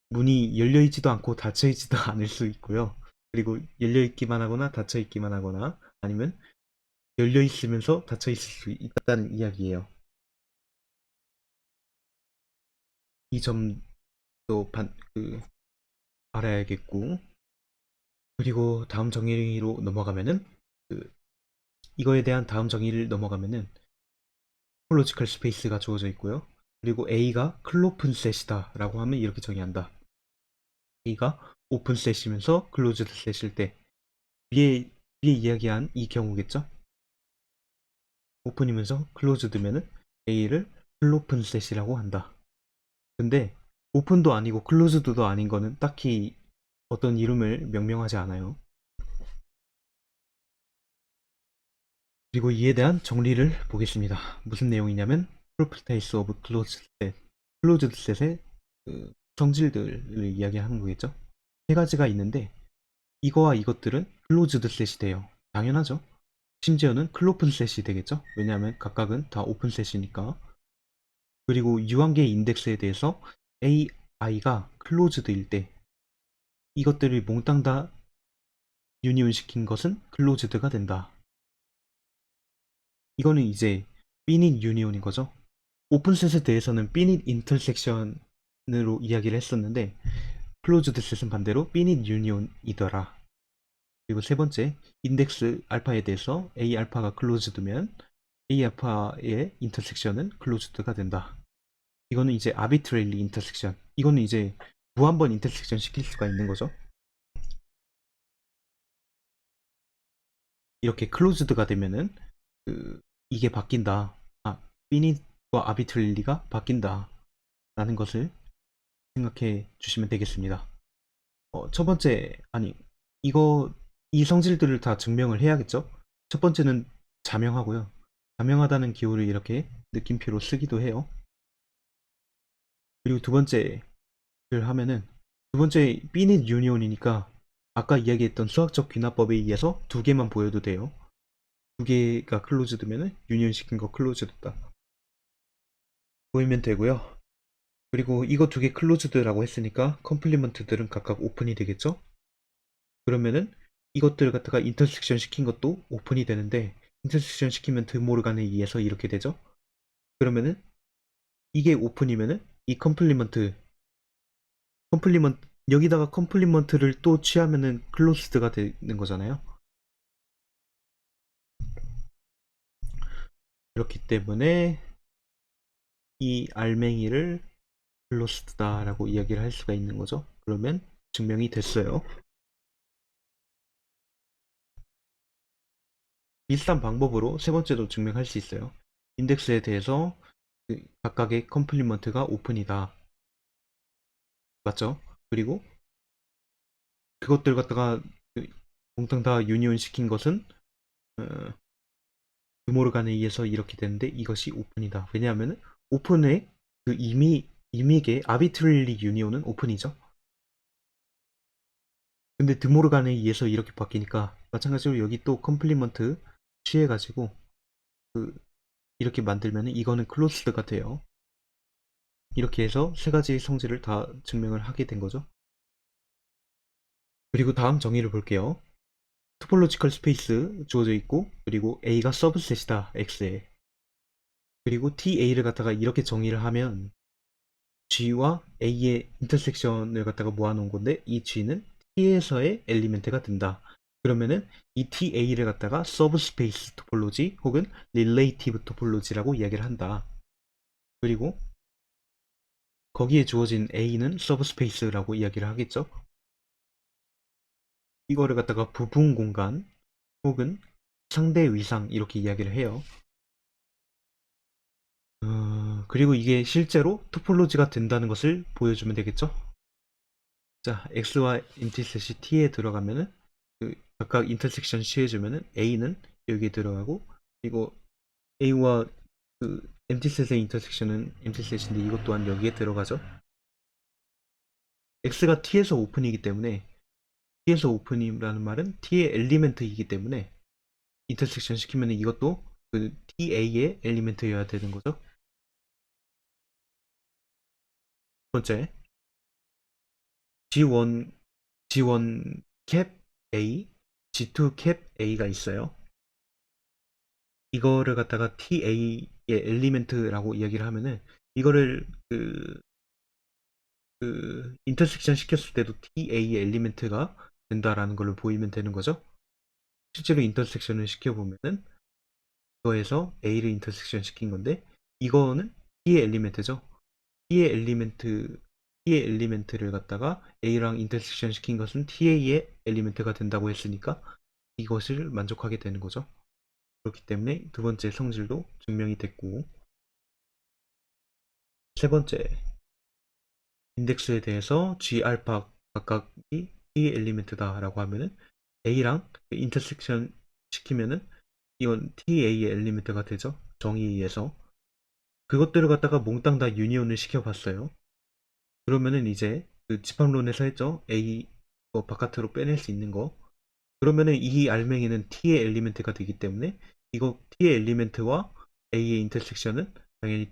문이 열려있지도 않고 닫혀있지도 않을 수 있고요. 그리고 열려있기만 하거나 닫혀있기만 하거나 아니면 열려있으면서 닫혀있을 수 있다는 이야기예요. 이 점도 알아야겠고, 그리고 다음 정의로 넘어가면은 이거에 대한 다음 정의를 넘어가면은 토폴로지컬 스페이스가 주어져 있고요. 그리고 A가 클로픈 셋이다 라고 하면 이렇게 정의한다. A가 오픈 셋이면서 클로즈드 셋일 때 위에 이야기한 이 경우겠죠? 오픈이면서 클로즈드면은 A를 클로픈 셋이라고 한다. 근데 오픈도 아니고 클로즈드도 아닌 거는 딱히 어떤 이름을 명명하지 않아요. 그리고 이에 대한 정리를 보겠습니다. 무슨 내용이냐면 properties of closed set, closed set의 성질들을 이야기하는 거겠죠. 세 가지가 있는데 이거와 이것들은 클로즈드 셋이 돼요. 당연하죠. 심지어는 클로픈 셋이 되겠죠. 왜냐하면 각각은 다 오픈 셋이니까. 그리고 유한계의 인덱스에 대해서 AI가 클로즈드일 때 이것들을 몽땅 다 유니온 시킨 것은 클로즈드가 된다. 이거는 이제 삐닛 유니온인 거죠. 오픈셋에 대해서는 삐닛 인터섹션으로 이야기를 했었는데 클로즈드 셋은 반대로 삐닛 유니온이더라. 그리고 세 번째, 인덱스 알파에 대해서 A 알파가 클로즈드면 A 알파의 인터섹션은 클로즈드가 된다. 이거는 이제 arbitrarily intersection. 이거는 이제 무한번 인터섹션 시킬 수가 있는 거죠. 이렇게 클로즈드가 되면은 이게 바뀐다. finite과 arbitrary가 바뀐다. 라는 것을 생각해 주시면 되겠습니다. 첫 번째, 이 성질들을 다 증명을 해야겠죠? 첫 번째는 자명하고요. 자명하다는 기호를 이렇게 느낌표로 쓰기도 해요. 그리고 두 번째를 하면은, 두 번째, finite union이니까 아까 이야기했던 수학적 귀납법에 의해서 두 개만 보여도 돼요. 두 개가 클로즈드면은 유니온 시킨 거 클로즈드다. 보이면 되고요. 그리고 이거 두 개 클로즈드라고 했으니까 컴플리먼트들은 각각 오픈이 되겠죠? 그러면은 이것들 갖다가 인터섹션 시킨 것도 오픈이 되는데 인터섹션 시키면 드모르간에 의해서 이렇게 되죠? 그러면은 이게 오픈이면은 이 컴플리먼트 여기다가 컴플리먼트를 또 취하면은 클로스드가 되는 거잖아요. 그렇기 때문에 이 알맹이를 클로스드다라고 이야기를 할 수가 있는 거죠. 그러면 증명이 됐어요. 비슷한 방법으로 세 번째도 증명할 수 있어요. 인덱스에 대해서 각각의 컴플리먼트가 오픈이다. 맞죠? 그리고 그것들 갖다가 몽땅 다 유니온 시킨 것은 드모르간에 의해서 이렇게 되는데 이것이 오픈이다. 왜냐하면 오픈의 그 이미게 아비트럴리 유니온은 오픈이죠. 근데 드모르간에 의해서 이렇게 바뀌니까 마찬가지로 여기 또 컴플리먼트 취해가지고 이렇게 만들면 이거는 클로스드가 돼요. 이렇게 해서 세 가지 성질을 다 증명을 하게 된 거죠. 그리고 다음 정의를 볼게요. 토폴로지컬 스페이스 주어져 있고 그리고 A가 서브셋이다 X에. 그리고 TA를 갖다가 이렇게 정의를 하면 G와 A의 인터섹션을 갖다가 모아놓은 건데 이 G는 T에서의 엘리멘트가 된다. 그러면은 이 TA를 갖다가 서브스페이스 토폴로지 혹은 릴레이티브 토폴로지라고 이야기를 한다. 그리고 거기에 주어진 A는 서브스페이스라고 이야기를 하겠죠. 이거를 갖다가 부분 공간 혹은 상대 위상 이렇게 이야기를 해요. 그리고 이게 실제로 토폴로지가 된다는 것을 보여주면 되겠죠. 자, X와 인티셋이 T에 들어가면은 각각 인터섹션 취해주면은 A는 여기에 들어가고 그리고 A와 MT셋의 인터섹션은 MT셋인데 이것 또한 여기에 들어가죠. X가 T에서 오픈이기 때문에 T에서 오픈이라는 말은 T의 엘리멘트이기 때문에 인터섹션 시키면 이것도 TA의 엘리멘트여야 되는 거죠. 두 번째, G1 캡 A, G2 캡 A가 있어요. 이거를 갖다가 TA의 엘리멘트라고 이야기를 하면은 이거를 인터섹션 시켰을 때도 TA의 엘리멘트가 된다라는 걸로 보이면 되는 거죠. 실제로 인터섹션을 시켜보면은 이거에서 A를 인터섹션 시킨 건데 이거는 T의 엘리멘트죠. T의 엘리멘트를 갖다가 A랑 인터섹션 시킨 것은 TA의 엘리멘트가 된다고 했으니까 이것을 만족하게 되는 거죠. 그렇기 때문에 두 번째 성질도 증명이 됐고 세 번째 인덱스에 대해서 G 알파 각각이 T 엘리멘트다 라고 하면은 A랑 인터섹션 시키면은 이건 TA의 엘리멘트가 되죠. 정의에 의해서 그것들을 갖다가 몽땅 다 유니온을 시켜봤어요. 그러면은 이제 집합론에서 했죠. A 바깥으로 빼낼 수 있는 거. 그러면은 이 알맹이는 T의 엘리멘트가 되기 때문에 이거 T의 엘리멘트와 A의 인터섹션은 당연히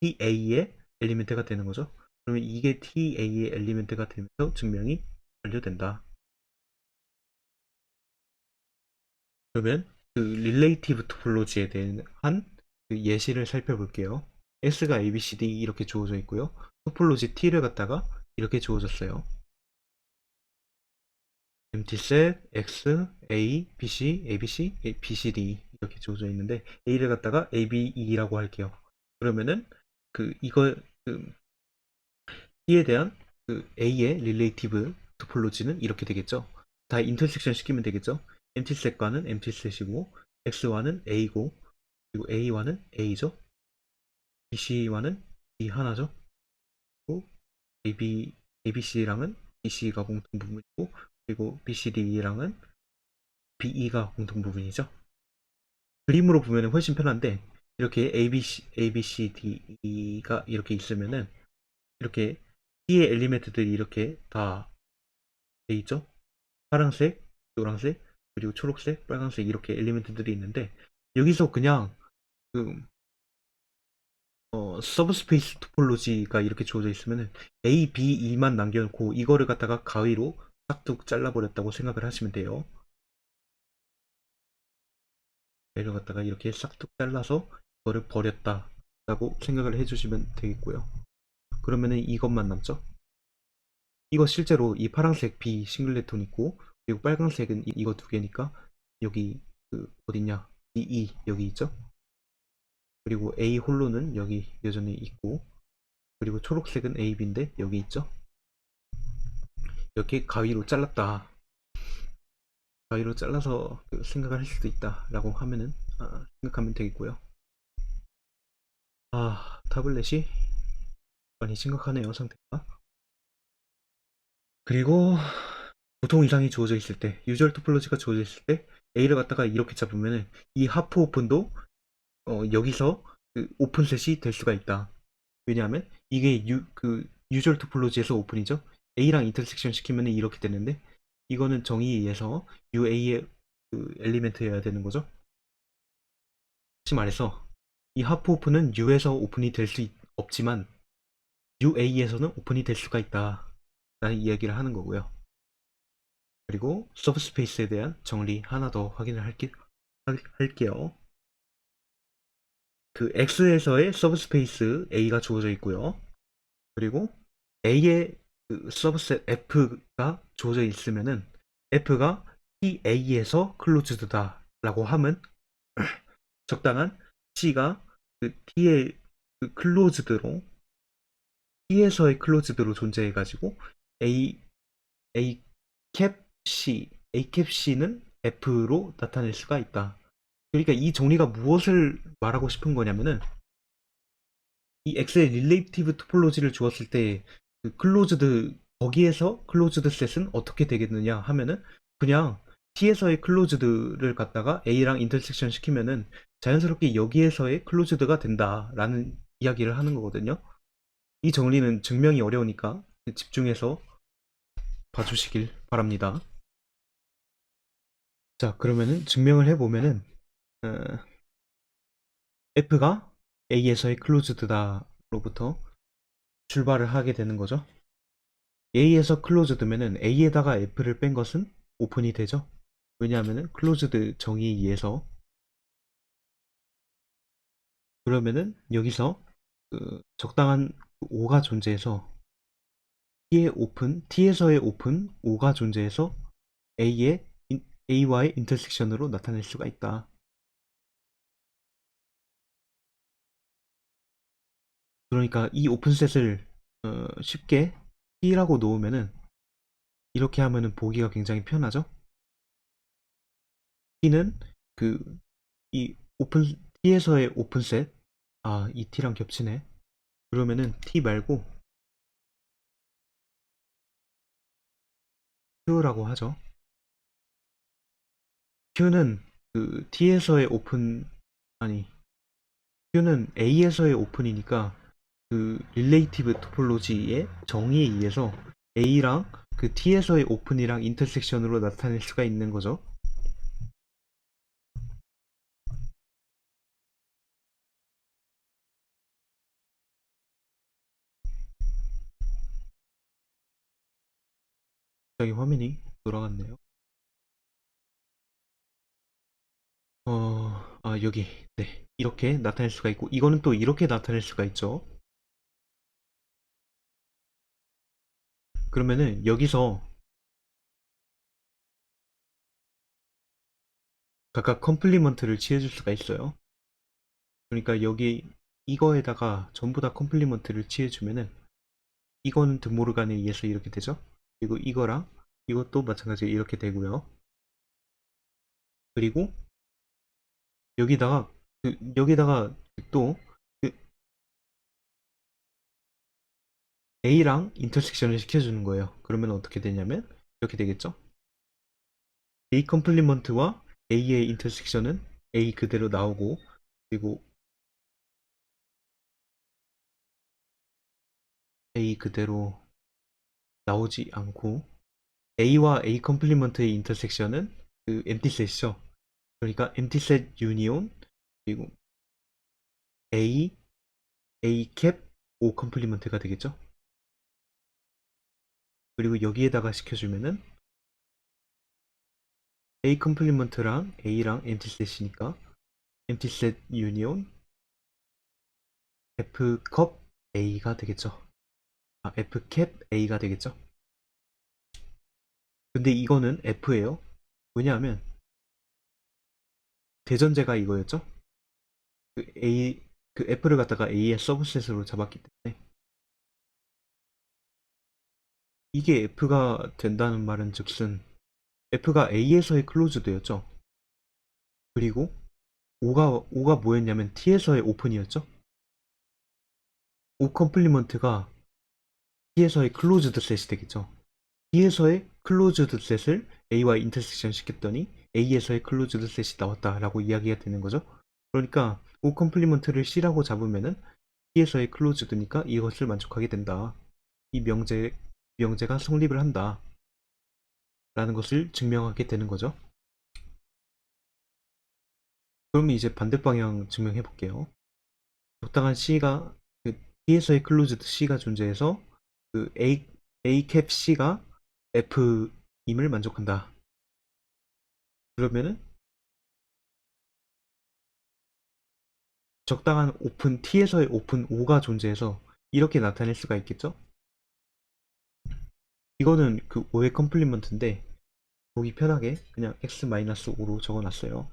TA의 엘리멘트가 되는 거죠. 그러면 이게 TA의 엘리멘트가 되면서 증명이 완료된다. 그러면 릴레이티브 토폴로지에 대한 예시를 살펴볼게요. S가 ABCD 이렇게 주어져 있고요. 토폴로지 T를 갖다가 이렇게 주어졌어요. empty x, a, bc, abc, bcd 이렇게 주어져 있는데 a를 갖다가 abe라고 할게요. 그러면은 이거 t에 대한 a의 릴레이티브 토폴로지는 이렇게 되겠죠. 다 인터섹션 시키면 되겠죠. emptyset과는 emptyset이고 x와는 a고 그리고 a와는 a죠. bc와는 b 하나죠. 그리고 abc랑은 bc가 공통 부분이고 그리고 bcd랑은 be가 공통 부분이죠. 그림으로 보면 훨씬 편한데 이렇게 abcd가 이렇게 있으면은 이렇게 T의 엘리멘트들이 이렇게 다 돼 있죠. 파란색, 노란색, 그리고 초록색, 빨간색 이렇게 엘리멘트들이 있는데 여기서 그냥 그 서브스페이스 토폴로지가 이렇게 주어져 있으면은 A, B, E만 남겨놓고 이거를 갖다가 가위로 싹둑 잘라버렸다고 생각을 하시면 돼요. 얘를 갖다가 이렇게 싹둑 잘라서 이거를 버렸다라고 생각을 해주시면 되겠고요. 그러면은 이것만 남죠. 이거 실제로 이 파란색 B 싱글레톤 있고 그리고 빨간색은 이거 두 개니까 여기 어딨냐 E 여기 있죠. 그리고 A 홀로는 여기 여전히 있고 그리고 초록색은 AB인데 여기 있죠. 이렇게 가위로 잘랐다. 가위로 잘라서 생각을 할 수도 있다 라고 하면은 생각하면 되겠고요. 타블렛이 많이 심각하네요 상태가. 그리고 보통 이상이 주어져 있을 때 유저 토폴로지가 주어져 있을 때 A를 갖다가 이렇게 잡으면은 이 하프 오픈도 여기서 오픈셋이 될 수가 있다. 왜냐하면 이게 유저 토폴로지에서 오픈이죠. A랑 인터섹션 시키면 이렇게 되는데 이거는 정의에 의해서 UA의 엘리멘트여야 되는 거죠. 다시 말해서 이 하프 오픈은 U에서 오픈이 될 수 없지만 UA에서는 오픈이 될 수가 있다 라는 이야기를 하는 거고요. 그리고 서브스페이스에 대한 정리 하나 더 확인을 할게요. X에서의 서브스페이스 A가 주어져 있고요. 그리고 A의 서브셋 F가 주어져 있으면은 F가 TA에서 클로즈드다 라고 하면 적당한 C가 T의 클로즈드로 T에서의 클로즈드로 존재해가지고 A 캡 C, A 캡 C는 F로 나타낼 수가 있다. 그러니까 이 정리가 무엇을 말하고 싶은 거냐면은 이 X의 릴레이티브 토폴로지를 주었을 때 클로즈드 거기에서 클로즈드 셋은 어떻게 되겠느냐 하면은 그냥 T에서의 클로즈드를 갖다가 A랑 인터섹션 시키면은 자연스럽게 여기에서의 클로즈드가 된다라는 이야기를 하는 거거든요. 이 정리는 증명이 어려우니까 집중해서 봐주시길 바랍니다. 자, 그러면은 증명을 해보면은 F가 A에서의 클로즈드다로부터 출발을 하게 되는 거죠. A에서 클로즈드면은 A에다가 F를 뺀 것은 오픈이 되죠. 왜냐하면은 클로즈드 정의에 의해서. 그러면은 여기서 적당한 O가 존재해서 T에서의 오픈 O가 존재해서 A와의 인터섹션으로 나타낼 수가 있다. 그러니까 이 오픈셋을 쉽게 T라고 놓으면은 이렇게 하면은 보기가 굉장히 편하죠. T는 이 T에서의 오픈셋 이 T랑 겹치네. 그러면은 T 말고 Q라고 하죠. Q는 T에서의 오픈 Q는 A에서의 오픈이니까 릴레이티브 토폴로지의 정의에 의해서 A랑 T에서의 오픈이랑 인터섹션으로 나타낼 수가 있는 거죠. 갑자기 화면이 돌아갔네요. 여기 네 이렇게 나타낼 수가 있고 이거는 또 이렇게 나타낼 수가 있죠. 그러면은 여기서 각각 컴플리먼트를 취해줄 수가 있어요. 그러니까 여기 이거에다가 전부 다 컴플리먼트를 취해주면은 이거는 드모르간에 의해서 이렇게 되죠. 그리고 이거랑 이것도 마찬가지로 이렇게 되고요. 그리고 여기다가 여기다가 또 그 A랑 인터섹션을 시켜주는 거예요. 그러면 어떻게 되냐면 이렇게 되겠죠. A 컴플리먼트와 A의 인터섹션은 A 그대로 나오고, 그리고 A 그대로 나오지 않고 A와 A 컴플리먼트의 인터섹션은 그 엠티셋이죠. 그러니까 엠티셋 유니온, 그리고 A, A 캡, O 컴플리먼트가 되겠죠. 그리고 여기에다가 시켜주면은 A 컴플리먼트랑 A랑 엠티셋이니까 엠티셋 유니온 F 컵 A가 되겠죠. F 캡 A가 되겠죠. 근데 이거는 F예요. 왜냐하면 대전제가 이거였죠. 그 F를 갖다가 A의 서브셋으로 잡았기 때문에 이게 F가 된다는 말은 즉슨 F가 A에서의 클로즈드였죠. 그리고 O가 뭐였냐면 T에서의 오픈이었죠. O 컴플리먼트가 T에서의 클로즈드 셋이 되겠죠. T에서의 클로즈드 셋을 A와 인터섹션 시켰더니 A에서의 클로즈드 셋이 나왔다라고 이야기가 되는 거죠. 그러니까 O 컴플리먼트를 C라고 잡으면은 T에서의 클로즈드니까 이것을 만족하게 된다. 이 명제가 성립을 한다. 라는 것을 증명하게 되는 거죠. 그러면 이제 반대 방향 증명해 볼게요. 적당한 C가 그 T에서의 클로즈드 C가 존재해서 그 A 캡 C가 F임을 만족한다. 그러면은 적당한 오픈 T에서의 오픈 O가 존재해서 이렇게 나타낼 수가 있겠죠? 이거는 그 O의 컴플리먼트인데 보기 편하게 그냥 X-5로 적어놨어요.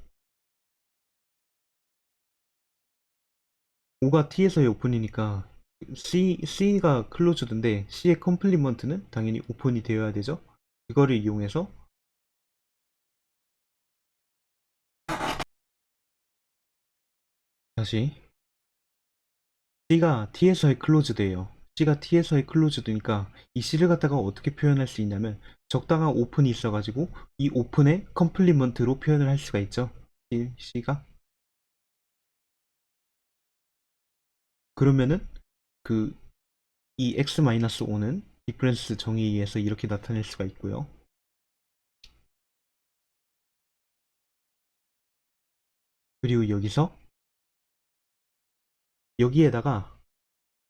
O가 T에서의 오픈이니까 C가 클로즈드인데 C의 컴플리먼트는 당연히 오픈이 되어야 되죠. 그거를 이용해서 다시 C가 T에서의 클로즈드예요. C가 T에서의 클로즈드니까 이 C를 갖다가 어떻게 표현할 수 있냐면 적당한 오픈이 있어가지고 이 오픈의 컴플리먼트로 표현을 할 수가 있죠. C가 그러면은 그 이 X-5는 디퍼런스 정의에 의해서 이렇게 나타낼 수가 있고요. 그리고 여기에다가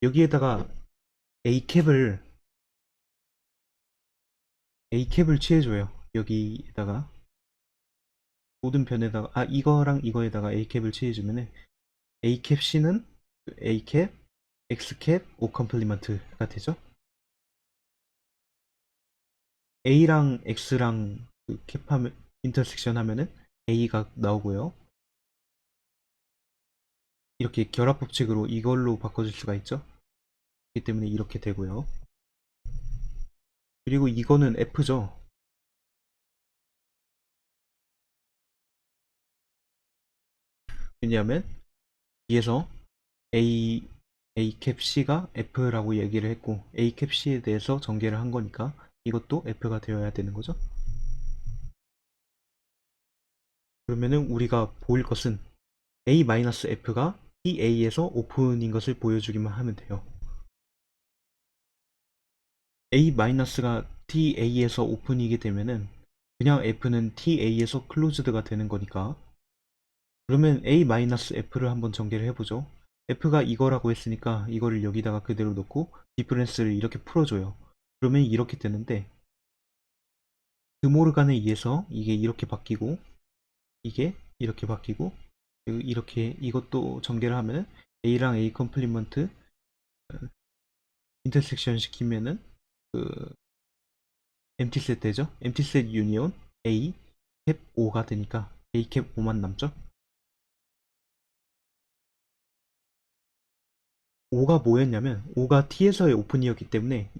여기에다가 A캡을 A캡을 취해줘요. 여기에다가 모든 변에다가 이거랑 이거에다가 A캡을 취해주면은 A캡 C는 A캡 X캡 O 컴플리먼트가 되죠. A랑 X랑 그 캡하면 인터섹션 하면은 A가 나오고요. 이렇게 결합 법칙으로 이걸로 바꿔줄 수가 있죠. 그렇기 때문에 이렇게 되고요. 그리고 이거는 F죠. 왜냐하면 뒤에서 A 캡 C가 F라고 얘기를 했고 A 캡 C에 대해서 전개를 한 거니까 이것도 F가 되어야 되는 거죠. 그러면은 우리가 보일 것은 A-F가 TA에서 오픈인 것을 보여주기만 하면 돼요. A-가 TA에서 오픈이게 되면은 그냥 F는 TA에서 클로즈드가 되는 거니까 그러면 A-F를 한번 전개를 해보죠. F가 이거라고 했으니까 이거를 여기다가 그대로 놓고 디퍼런스를 이렇게 풀어줘요. 그러면 이렇게 되는데 드모르간에 의해서 이게 이렇게 바뀌고 이게 이렇게 바뀌고 이렇게 이것도 전개를 하면은 A랑 A 컴플리먼트 인터섹션 시키면은 그 엠티셋 되죠? 엠티셋 유니온 A 캡 O가 되니까 A캡 5만 남죠? 5가 뭐였냐면 5가 T에서의 오픈이었기 때문에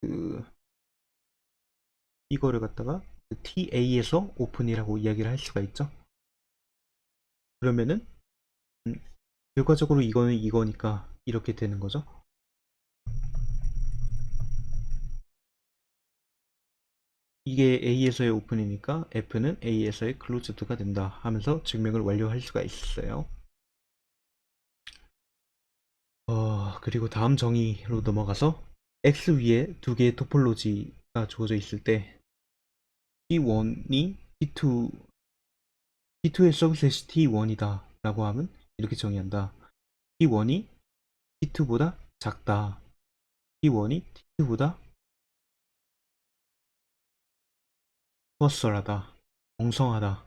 그 이거를 갖다가 TA에서 오픈이라고 이야기를 할 수가 있죠. 그러면은 음, 결과적으로 이거는 이거니까 이렇게 되는 거죠. 이게 A에서의 오픈이니까 F는 A에서의 클로즈드가 된다 하면서 증명을 완료할 수가 있어요. 그리고 다음 정의로 넘어가서 X 위에 두 개의 토폴로지가 주어져 있을 때 T1이 T2의 서브셋이 T1이다 라고 하면 이렇게 정의한다. T1이 T2보다 작다. T1이 T2보다 퍼스널하다. 엉성하다.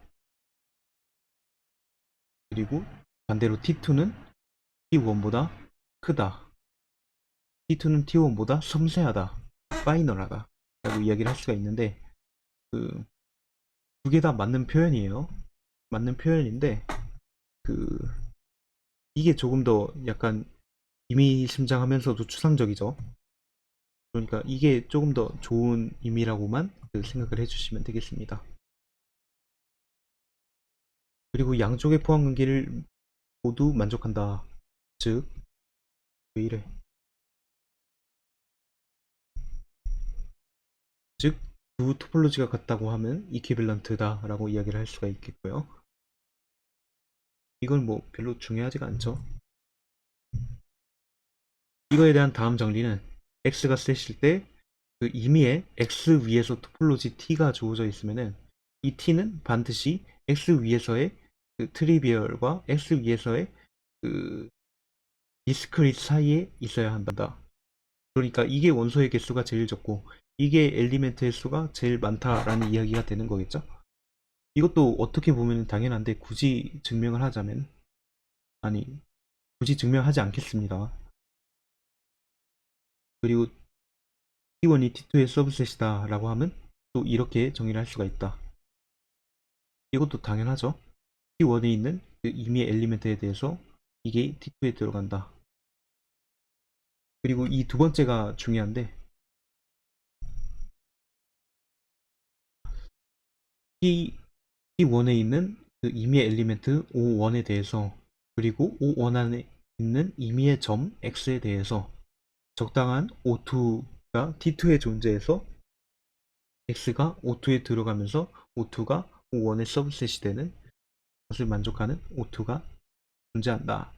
그리고 반대로 T2는 T1보다 크다. T2는 T1보다 섬세하다. 파이널하다. 라고 이야기를 할 수가 있는데 그 두 개 다 맞는 표현이에요. 맞는 표현인데 그 이게 조금 더 약간 의미심장하면서도 추상적이죠. 그러니까 이게 조금 더 좋은 의미라고만 생각을 해주시면 되겠습니다. 그리고 양쪽의 포함 관계를 모두 만족한다. 즉, 왜 이래? 즉, 두 토폴로지가 같다고 하면 이퀴밸런트다 라고 이야기를 할 수가 있겠고요. 이건 뭐 별로 중요하지가 않죠. 이거에 대한 다음 정리는 x가 셋일 때 그 임의의 x 위에서 토폴로지 t가 주어져 있으면은 이 t는 반드시 x 위에서의 그 트리비얼과 x 위에서의 그 디스크릿 사이에 있어야 한다. 그러니까 이게 원소의 개수가 제일 적고 이게 엘리멘트의 수가 제일 많다라는 이야기가 되는 거겠죠. 이것도 어떻게 보면 당연한데 굳이 증명을 하자면 아니 굳이 증명하지 않겠습니다. 그리고 T1이 T2의 서브셋이다 라고 하면 또 이렇게 정의를 할 수가 있다. 이것도 당연하죠. T1에 있는 그 임의의 엘리멘트에 대해서 이게 T2에 들어간다. 그리고 이 두 번째가 중요한데 T1에 있는 그 임의의 엘리멘트 O1에 대해서 그리고 O1 안에 있는 임의의 점 X에 대해서 적당한 O2가 T2에 존재해서 X가 O2에 들어가면서 O2가 O1의 서브셋이 되는 것을 만족하는 O2가 존재한다.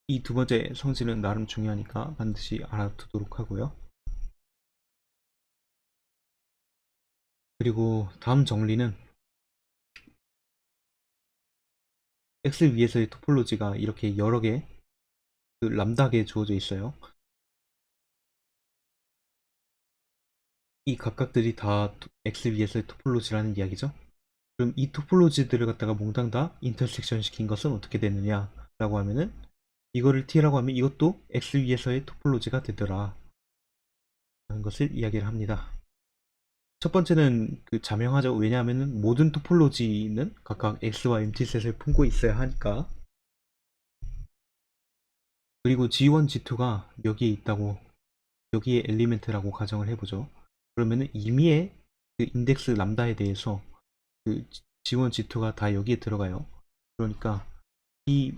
이 두 번째 성질은 나름 중요하니까 반드시 알아두도록 하고요. 그리고 다음 정리는 X 위에서의 토폴로지가 이렇게 여러 개 람다하게 주어져 있어요. 이 각각들이 다 X 위에서의 토폴로지라는 이야기죠. 그럼 이 토폴로지들을 갖다가 몽땅 다 인터섹션 시킨 것은 어떻게 되느냐 라고 하면은 이거를 T라고 하면 이것도 X 위에서의 토폴로지가 되더라 라는 것을 이야기를 합니다. 첫 번째는 자명하죠. 왜냐하면 모든 토폴로지는 각각 X와 MT셋을 품고 있어야 하니까. 그리고 G1, G2가 여기에 있다고 여기에 엘리멘트라고 가정을 해보죠. 그러면은 임의의 그 인덱스 람다에 대해서 그 G1, G2가 다 여기에 들어가요. 그러니까 T1,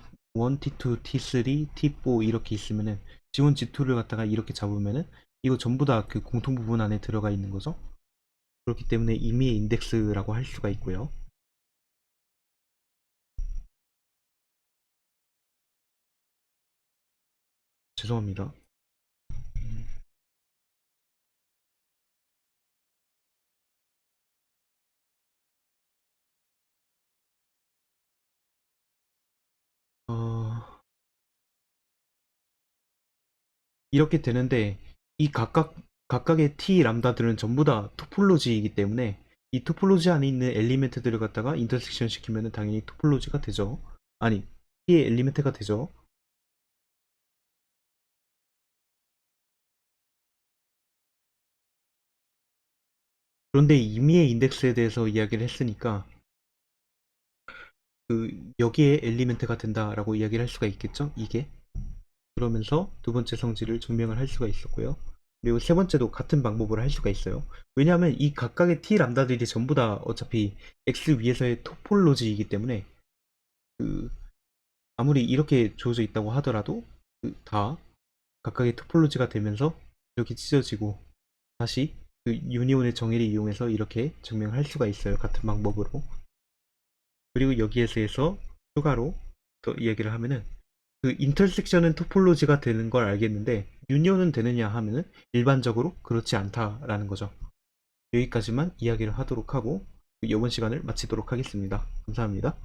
T2, T3, T4 이렇게 있으면은 G1, G2를 갖다가 이렇게 잡으면은 이거 전부 다 그 공통 부분 안에 들어가 있는 거죠. 그렇기 때문에 임의의 인덱스라고 할 수가 있고요. 죄송합니다. 어, 이렇게 되는데 이 각각의 T 람다들은 전부 다 토폴로지이기 때문에 이 토폴로지 안에 있는 엘리멘트들을 갖다가 인터섹션 시키면 당연히 토폴로지가 되죠. 아니, T의 엘리멘트가 되죠. 그런데 임의의 인덱스에 대해서 이야기를 했으니까 여기에 엘리멘트가 된다라고 이야기를 할 수가 있겠죠? 이게. 그러면서 두 번째 성질을 증명을 할 수가 있었고요. 그리고 세 번째도 같은 방법으로 할 수가 있어요. 왜냐하면 이 각각의 t 람다들이 전부 다 어차피 x 위에서의 토폴로지이기 때문에 아무리 이렇게 주어져 있다고 하더라도 다 각각의 토폴로지가 되면서 이렇게 찢어지고 다시 유니온의 정의를 이용해서 이렇게 증명할 수가 있어요. 같은 방법으로. 그리고 여기에서 추가로 더 이야기를 하면은 인터섹션은 토폴로지가 되는 걸 알겠는데 유니온은 되느냐 하면은 일반적으로 그렇지 않다라는 거죠. 여기까지만 이야기를 하도록 하고 이번 시간을 마치도록 하겠습니다. 감사합니다.